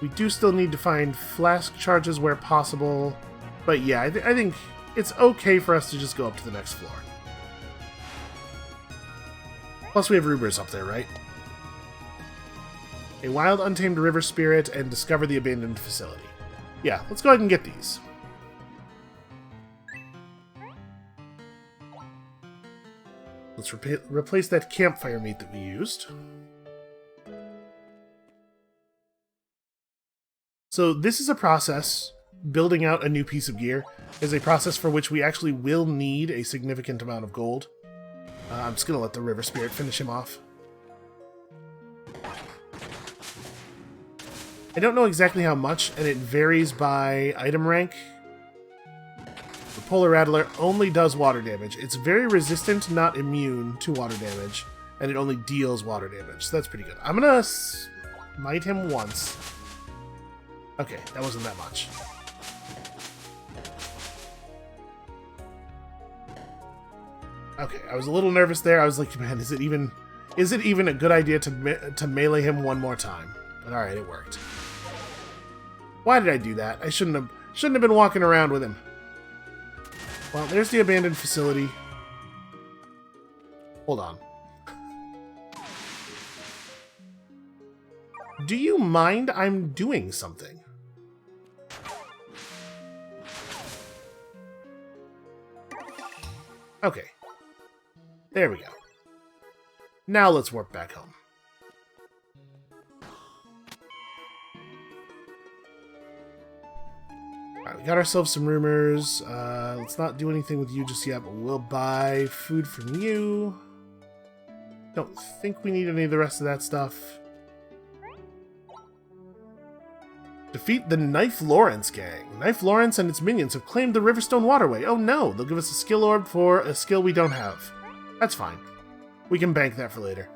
We do still need to find flask charges where possible, but yeah, I think it's okay for us to just go up to the next floor. Plus we have Rubers up there, right? A wild untamed river spirit, and discover the abandoned facility. Yeah, let's go ahead and get these. Let's replace that campfire meat that we used. So this is a process. Building out a new piece of gear is a process for which we actually will need a significant amount of gold. I'm just going to let the river spirit finish him off. I don't know exactly how much, and it varies by item rank. The Polar Rattler only does water damage. It's very resistant, not immune to water damage, and it only deals water damage, so that's pretty good. I'm going to smite him once. Okay, that wasn't that much. Okay, I was a little nervous there. I was like, man, is it even a good idea to melee him one more time? But all right, it worked. Why did I do that? I shouldn't have been walking around with him. Well, there's the abandoned facility. Hold on. Do you mind I'm doing something? Okay. There we go. Now let's warp back home. Alright, we got ourselves some rumors. Let's not do anything with you just yet, but we'll buy food from you. Don't think we need any of the rest of that stuff. Defeat the Knife Lawrence gang. Knife Lawrence and its minions have claimed the Riverstone Waterway. Oh no, they'll give us a skill orb for a skill we don't have. That's fine. We can bank that for later.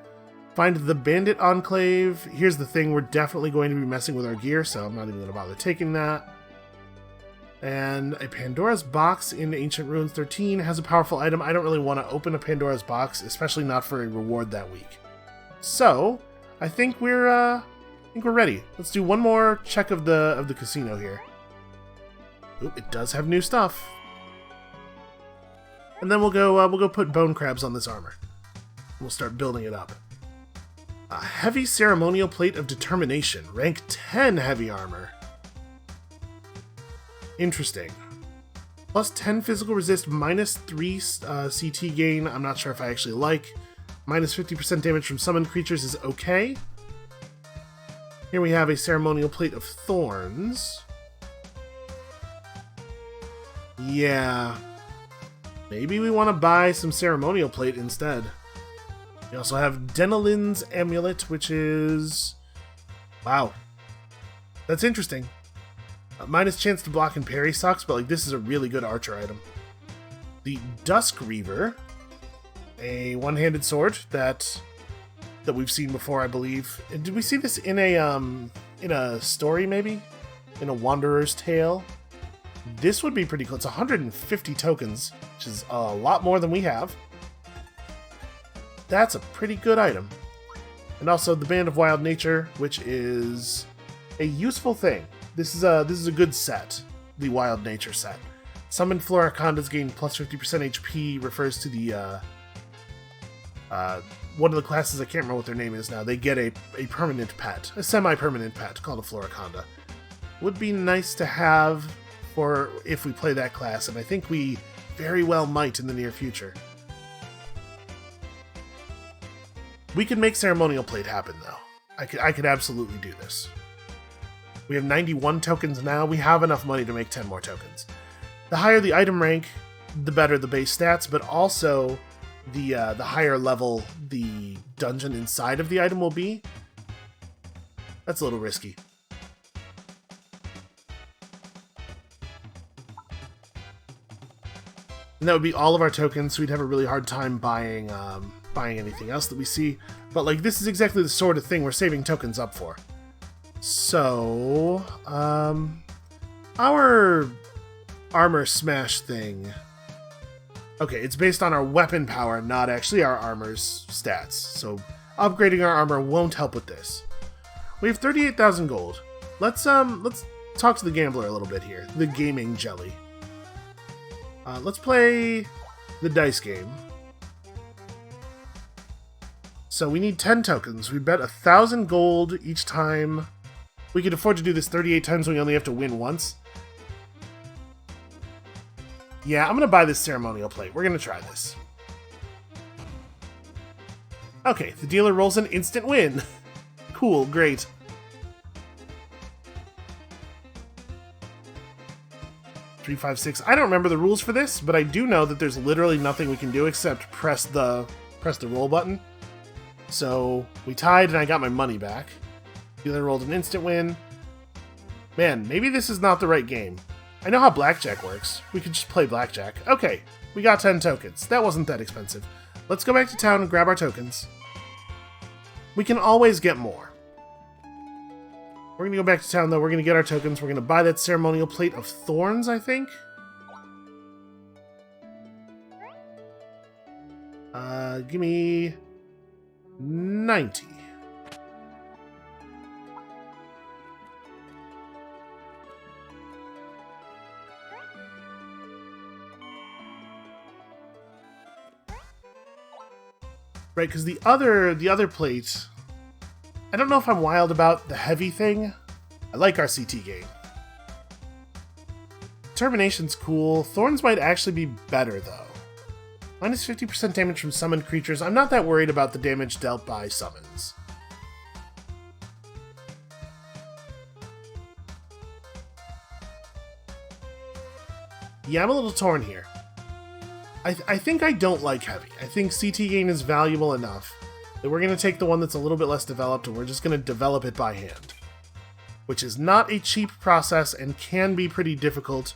Find the Bandit Enclave. Here's the thing, we're definitely going to be messing with our gear, so I'm not even going to bother taking that. And a Pandora's Box in Ancient Ruins 13 has a powerful item. I don't really want to open a Pandora's Box, especially not for a reward that week. So, I think we're ready. Let's do one more check of the casino here. Oop, it does have new stuff. And then we'll go put bone crabs on this armor. We'll start building it up. A heavy ceremonial plate of determination, rank 10 heavy armor. Interesting. Plus 10 physical resist, minus 3 CT gain. I'm not sure if I actually like. Minus 50% damage from summoned creatures is okay. Here we have a ceremonial plate of thorns. Yeah. Maybe we want to buy some ceremonial plate instead. We also have Denolin's amulet, which is... Wow. That's interesting. Minus chance to block and parry sucks, but like this is a really good archer item. The Dusk Reaver, a one-handed sword that we've seen before, I believe. Did we see this in a story maybe? In a Wanderer's Tale? This would be pretty cool. It's 150 tokens, which is a lot more than we have. That's a pretty good item. And also the Band of Wild Nature, which is a useful thing. This is a good set, the Wild Nature set. Summoned Floricondas gain plus 50% HP refers to the one of the classes, I can't remember what their name is now. They get a permanent pet, a semi-permanent pet called a Floriconda. Would be nice to have for if we play that class, and I think we very well might in the near future. We can make ceremonial plate happen though. I could absolutely do this. We have 91 tokens now. We have enough money to make 10 more tokens. The higher the item rank, the better the base stats, but also the higher level the dungeon inside of the item will be. That's a little risky. And that would be all of our tokens, so we'd have a really hard time buying anything else that we see. But like this is exactly the sort of thing we're saving tokens up for. So, our armor smash thing. Okay, it's based on our weapon power, not actually our armor's stats. So, upgrading our armor won't help with this. We have 38,000 gold. Let's talk to the gambler a little bit here. The gaming jelly. Let's play the dice game. So we need 10 tokens. We bet 1,000 gold each time. We can afford to do this 38 times when we only have to win once. Yeah, I'm going to buy this ceremonial plate. We're going to try this. Okay, the dealer rolls an instant win. Cool, great. Three, 5, 6. I don't remember the rules for this, but I do know that there's literally nothing we can do except press the roll button. So we tied and I got my money back. Dealer rolled an instant win. Man, maybe this is not the right game. I know how blackjack works. We could just play blackjack. Okay, we got 10 tokens. That wasn't that expensive. Let's go back to town and grab our tokens. We can always get more. We're going to go back to town, though. We're going to get our tokens. We're going to buy that ceremonial plate of thorns, I think. Give me 90. Right, because the other plate, I don't know if I'm wild about the heavy thing. I like our CT game. Determination's cool. Thorns might actually be better, though. Minus 50% damage from summoned creatures. I'm not that worried about the damage dealt by summons. Yeah, I'm a little torn here. I think I don't like heavy. I think CT gain is valuable enough that we're going to take the one that's a little bit less developed and we're just going to develop it by hand. Which is not a cheap process and can be pretty difficult,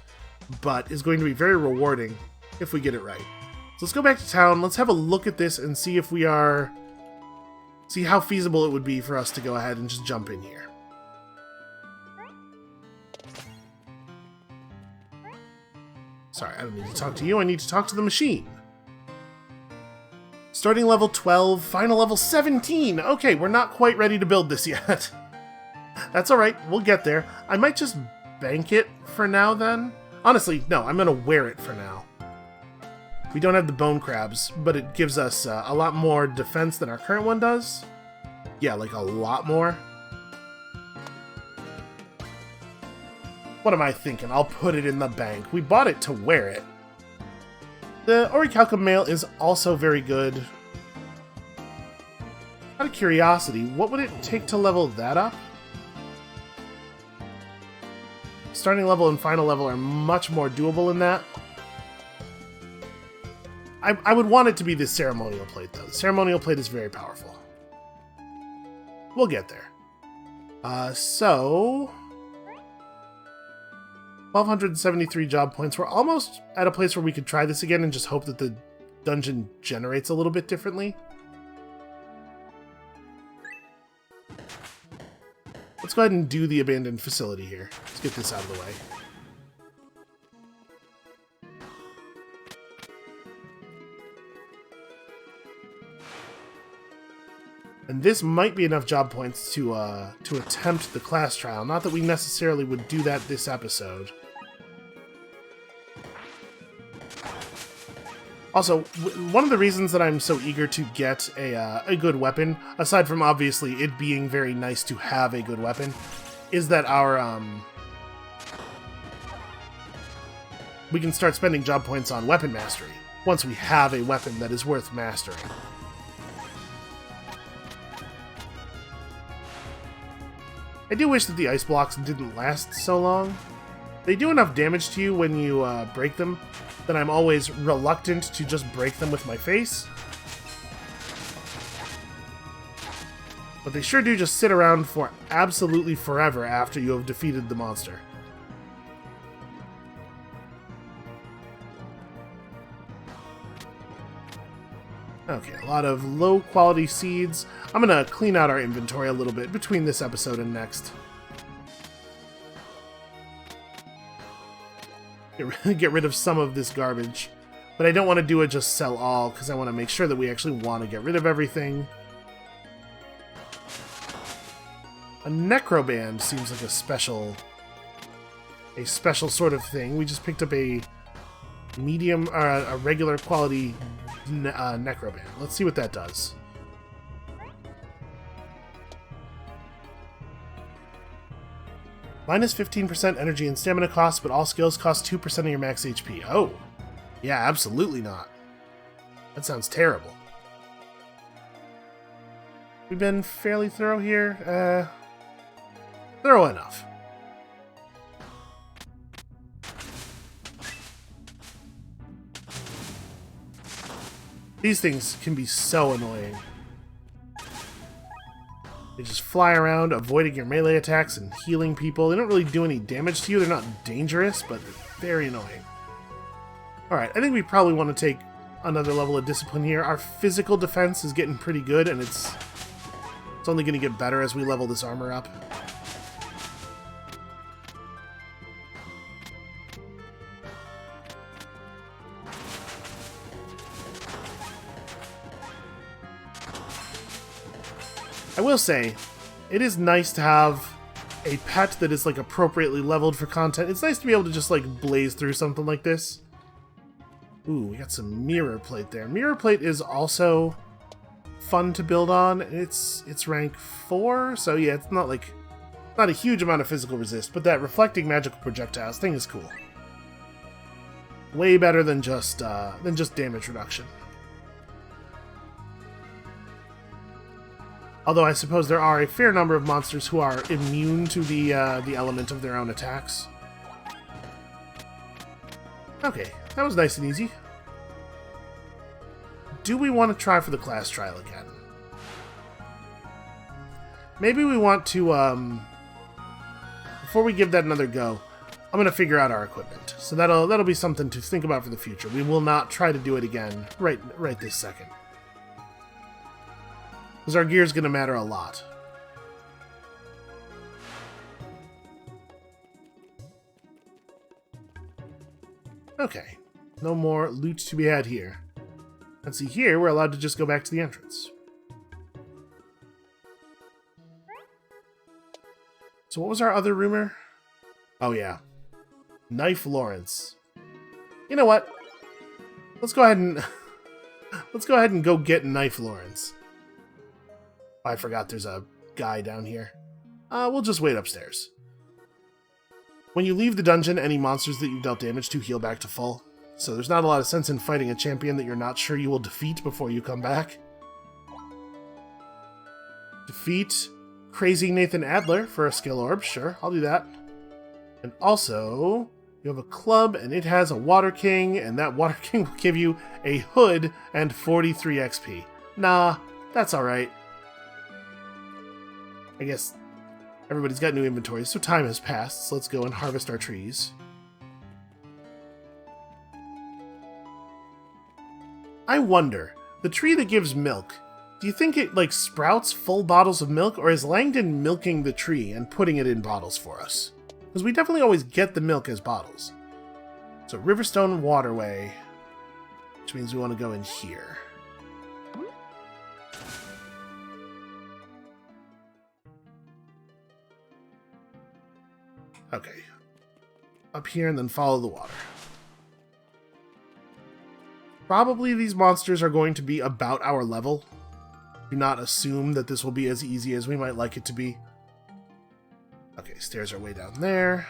but is going to be very rewarding if we get it right. So let's go back to town, let's have a look at this and see if we are... see how feasible it would be for us to go ahead and just jump in here. Sorry, I don't need to talk to you, I need to talk to the machine. Starting level 12, final level 17! Okay, we're not quite ready to build this yet. That's alright, we'll get there. I might just bank it for now then. Honestly, no, I'm gonna wear it for now. We don't have the bone crabs, but it gives us a lot more defense than our current one does. Yeah, like a lot more. What am I thinking? I'll put it in the bank. We bought it to wear it. The Orichalcum mail is also very good. Out of curiosity, what would it take to level that up? Starting level and final level are much more doable in that. I would want it to be this ceremonial plate, though. The ceremonial plate is very powerful. We'll get there. So... 1,273 job points. We're almost at a place where we could try this again and just hope that the dungeon generates a little bit differently. Let's go ahead and do the abandoned facility here. Let's get this out of the way. And this might be enough job points to attempt the class trial. Not that we necessarily would do that this episode. Also, one of the reasons that I'm so eager to get a good weapon, aside from obviously it being very nice to have a good weapon, is that our we can start spending job points on weapon mastery once we have a weapon that is worth mastering. I do wish that the ice blocks didn't last so long. They do enough damage to you when you break them that I'm always reluctant to just break them with my face. But they sure do just sit around for absolutely forever after you have defeated the monster. Okay, a lot of low-quality seeds. I'm gonna clean out our inventory a little bit between this episode and next. Get rid of some of this garbage. But I don't want to do it just sell all, because I want to make sure that we actually want to get rid of everything. A necroband seems like a special sort of thing. We just picked up a medium, or a regular quality necroband. Let's see what that does. Minus 15% energy and stamina costs, but all skills cost 2% of your max HP. Oh. Yeah, absolutely not. That sounds terrible. We've been fairly thorough here. Thorough enough. These things can be so annoying. They just fly around, avoiding your melee attacks and healing people. They don't really do any damage to you. They're not dangerous, but they're very annoying. Alright, I think we probably want to take another level of discipline here. Our physical defense is getting pretty good, and it's only going to get better as we level this armor up. I will say, it is nice to have a pet that is like appropriately leveled for content. It's nice to be able to just like blaze through something like this. Ooh, we got some mirror plate there. Mirror plate is also fun to build on. It's rank 4, so yeah, it's not like not a huge amount of physical resist, but that reflecting magical projectiles thing is cool. Way better than just damage reduction. Although I suppose there are a fair number of monsters who are immune to the element of their own attacks. Okay, that was nice and easy. Do we want to try for the class trial again? Maybe we want to, before we give that another go, I'm going to figure out our equipment. So that'll be something to think about for the future. We will not try to do it again right this second. Because our gear is going to matter a lot. Okay. No more loot to be had here. Let's see, here we're allowed to just go back to the entrance. So what was our other rumor? Oh yeah. Knife Lawrence. You know what? Let's go ahead and go get Knife Lawrence. I forgot there's a guy down here. We'll just wait upstairs. When you leave the dungeon, any monsters that you've dealt damage to heal back to full. So there's not a lot of sense in fighting a champion that you're not sure you will defeat before you come back. Defeat Crazy Nathan Adler for a skill orb. Sure, I'll do that. And also, you have a club and it has a Water King, and that Water King will give you a hood and 43 XP. Nah, that's alright. I guess everybody's got new inventories, so time has passed, so let's go and harvest our trees. I wonder, the tree that gives milk, do you think it, like, sprouts full bottles of milk, or is Langdon milking the tree and putting it in bottles for us? Because we definitely always get the milk as bottles. So, Riverstone Waterway, which means we want to go in here. Okay. Up here and then follow the water. Probably these monsters are going to be about our level. Do not assume that this will be as easy as we might like it to be. Okay, stairs are way down there.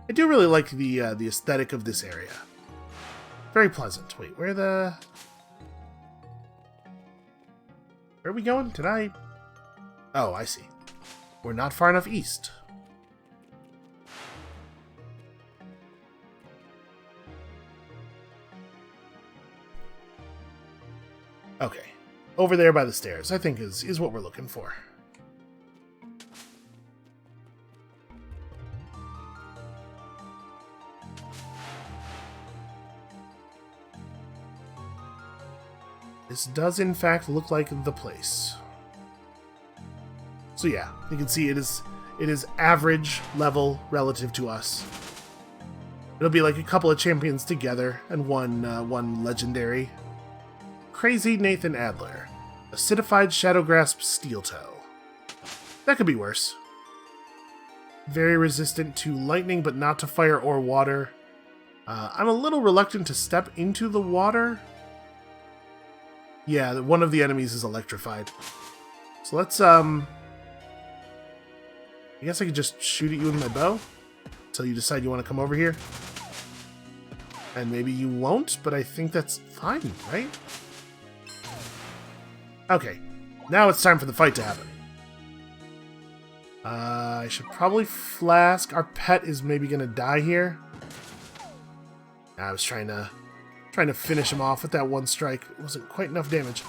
I do really like the aesthetic of this area. Very pleasant. Wait, where are we going? Did I... Oh, I see. We're not far enough east. Okay. Over there by the stairs, I think is what we're looking for. This does in fact look like the place. So yeah, you can see it is average level relative to us. It'll be like a couple of champions together and one legendary. Crazy Nathan Adler, acidified Shadowgrasp Steel Toe. That could be worse. Very resistant to lightning, but not to fire or water. I'm a little reluctant to step into the water. Yeah, one of the enemies is electrified. So let's I guess I could just shoot at you with my bow until you decide you want to come over here. And maybe you won't, but I think that's fine, right? Okay, now it's time for the fight to happen. I should probably flask. Our pet is maybe gonna die here. I was trying to finish him off with that one strike. It wasn't quite enough damage.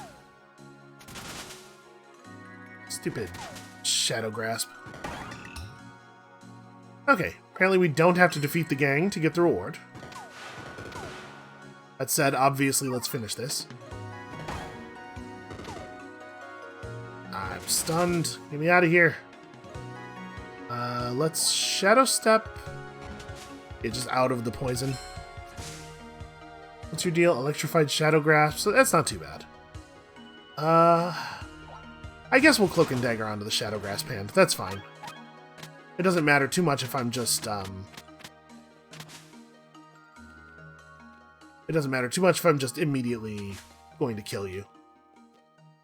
Stupid Shadow Grasp. Okay, apparently we don't have to defeat the gang to get the reward. That said, obviously, let's finish this. I'm stunned. Get me out of here. Let's Shadow Step. Get just out of the poison. What's your deal? Electrified Shadow Grasp. So that's not too bad. I guess we'll Cloak and Dagger onto the Shadow Grasp hand. That's fine. It doesn't matter too much if I'm just, It doesn't matter too much if I'm just immediately going to kill you.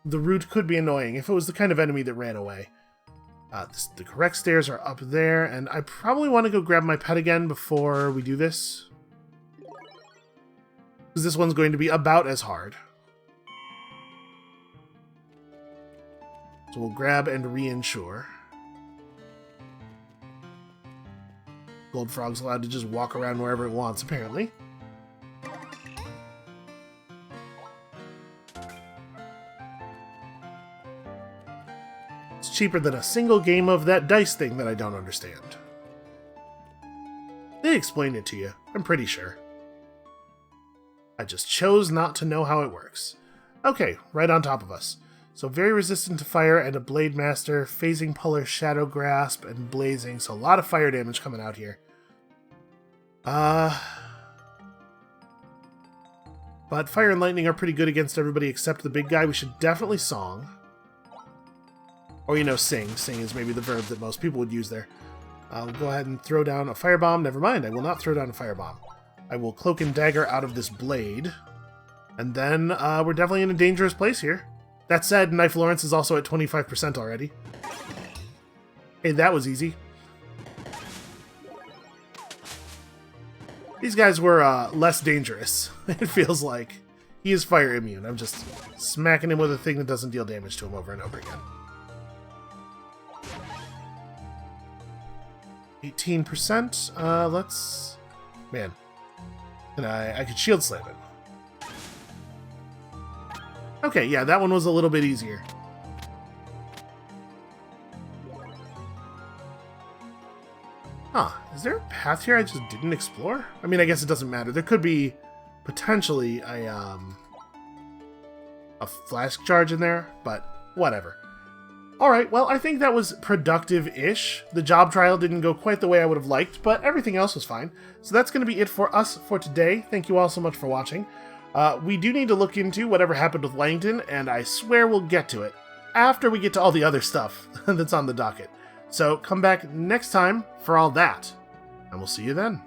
The root could be annoying if it was the kind of enemy that ran away. The correct stairs are up there, and I probably want to go grab my pet again before we do this. Because this one's going to be about as hard. So we'll grab and reinsure. Gold Frog's allowed to just walk around wherever it wants, apparently. It's cheaper than a single game of that dice thing that I don't understand. They explained it to you, I'm pretty sure. I just chose not to know how it works. Okay, right on top of us. So very resistant to fire and a Blade Master, Phasing Puller, Shadow Grasp, and Blazing. So a lot of fire damage coming out here. But Fire and Lightning are pretty good against everybody except the big guy. We should definitely Song. Or, you know, Sing. Sing is maybe the verb that most people would use there. I'll go ahead and throw down a Firebomb. Never mind, I will not throw down a Firebomb. I will Cloak and Dagger out of this blade. And then we're definitely in a dangerous place here. That said, Knife Lawrence is also at 25% already. Hey, that was easy. These guys were less dangerous, it feels like. He is fire immune. I'm just smacking him with a thing that doesn't deal damage to him over and over again. 18%. Let's... Man. And I could Shield Slam it. Okay, yeah, that one was a little bit easier. Huh, is there a path here I just didn't explore? I mean, I guess it doesn't matter. There could be potentially a flask charge in there, but whatever. Alright, well, I think that was productive-ish. The job trial didn't go quite the way I would have liked, but everything else was fine. So that's going to be it for us for today. Thank you all so much for watching. We do need to look into whatever happened with Langton, and I swear we'll get to it after we get to all the other stuff that's on the docket. So come back next time for all that, and we'll see you then.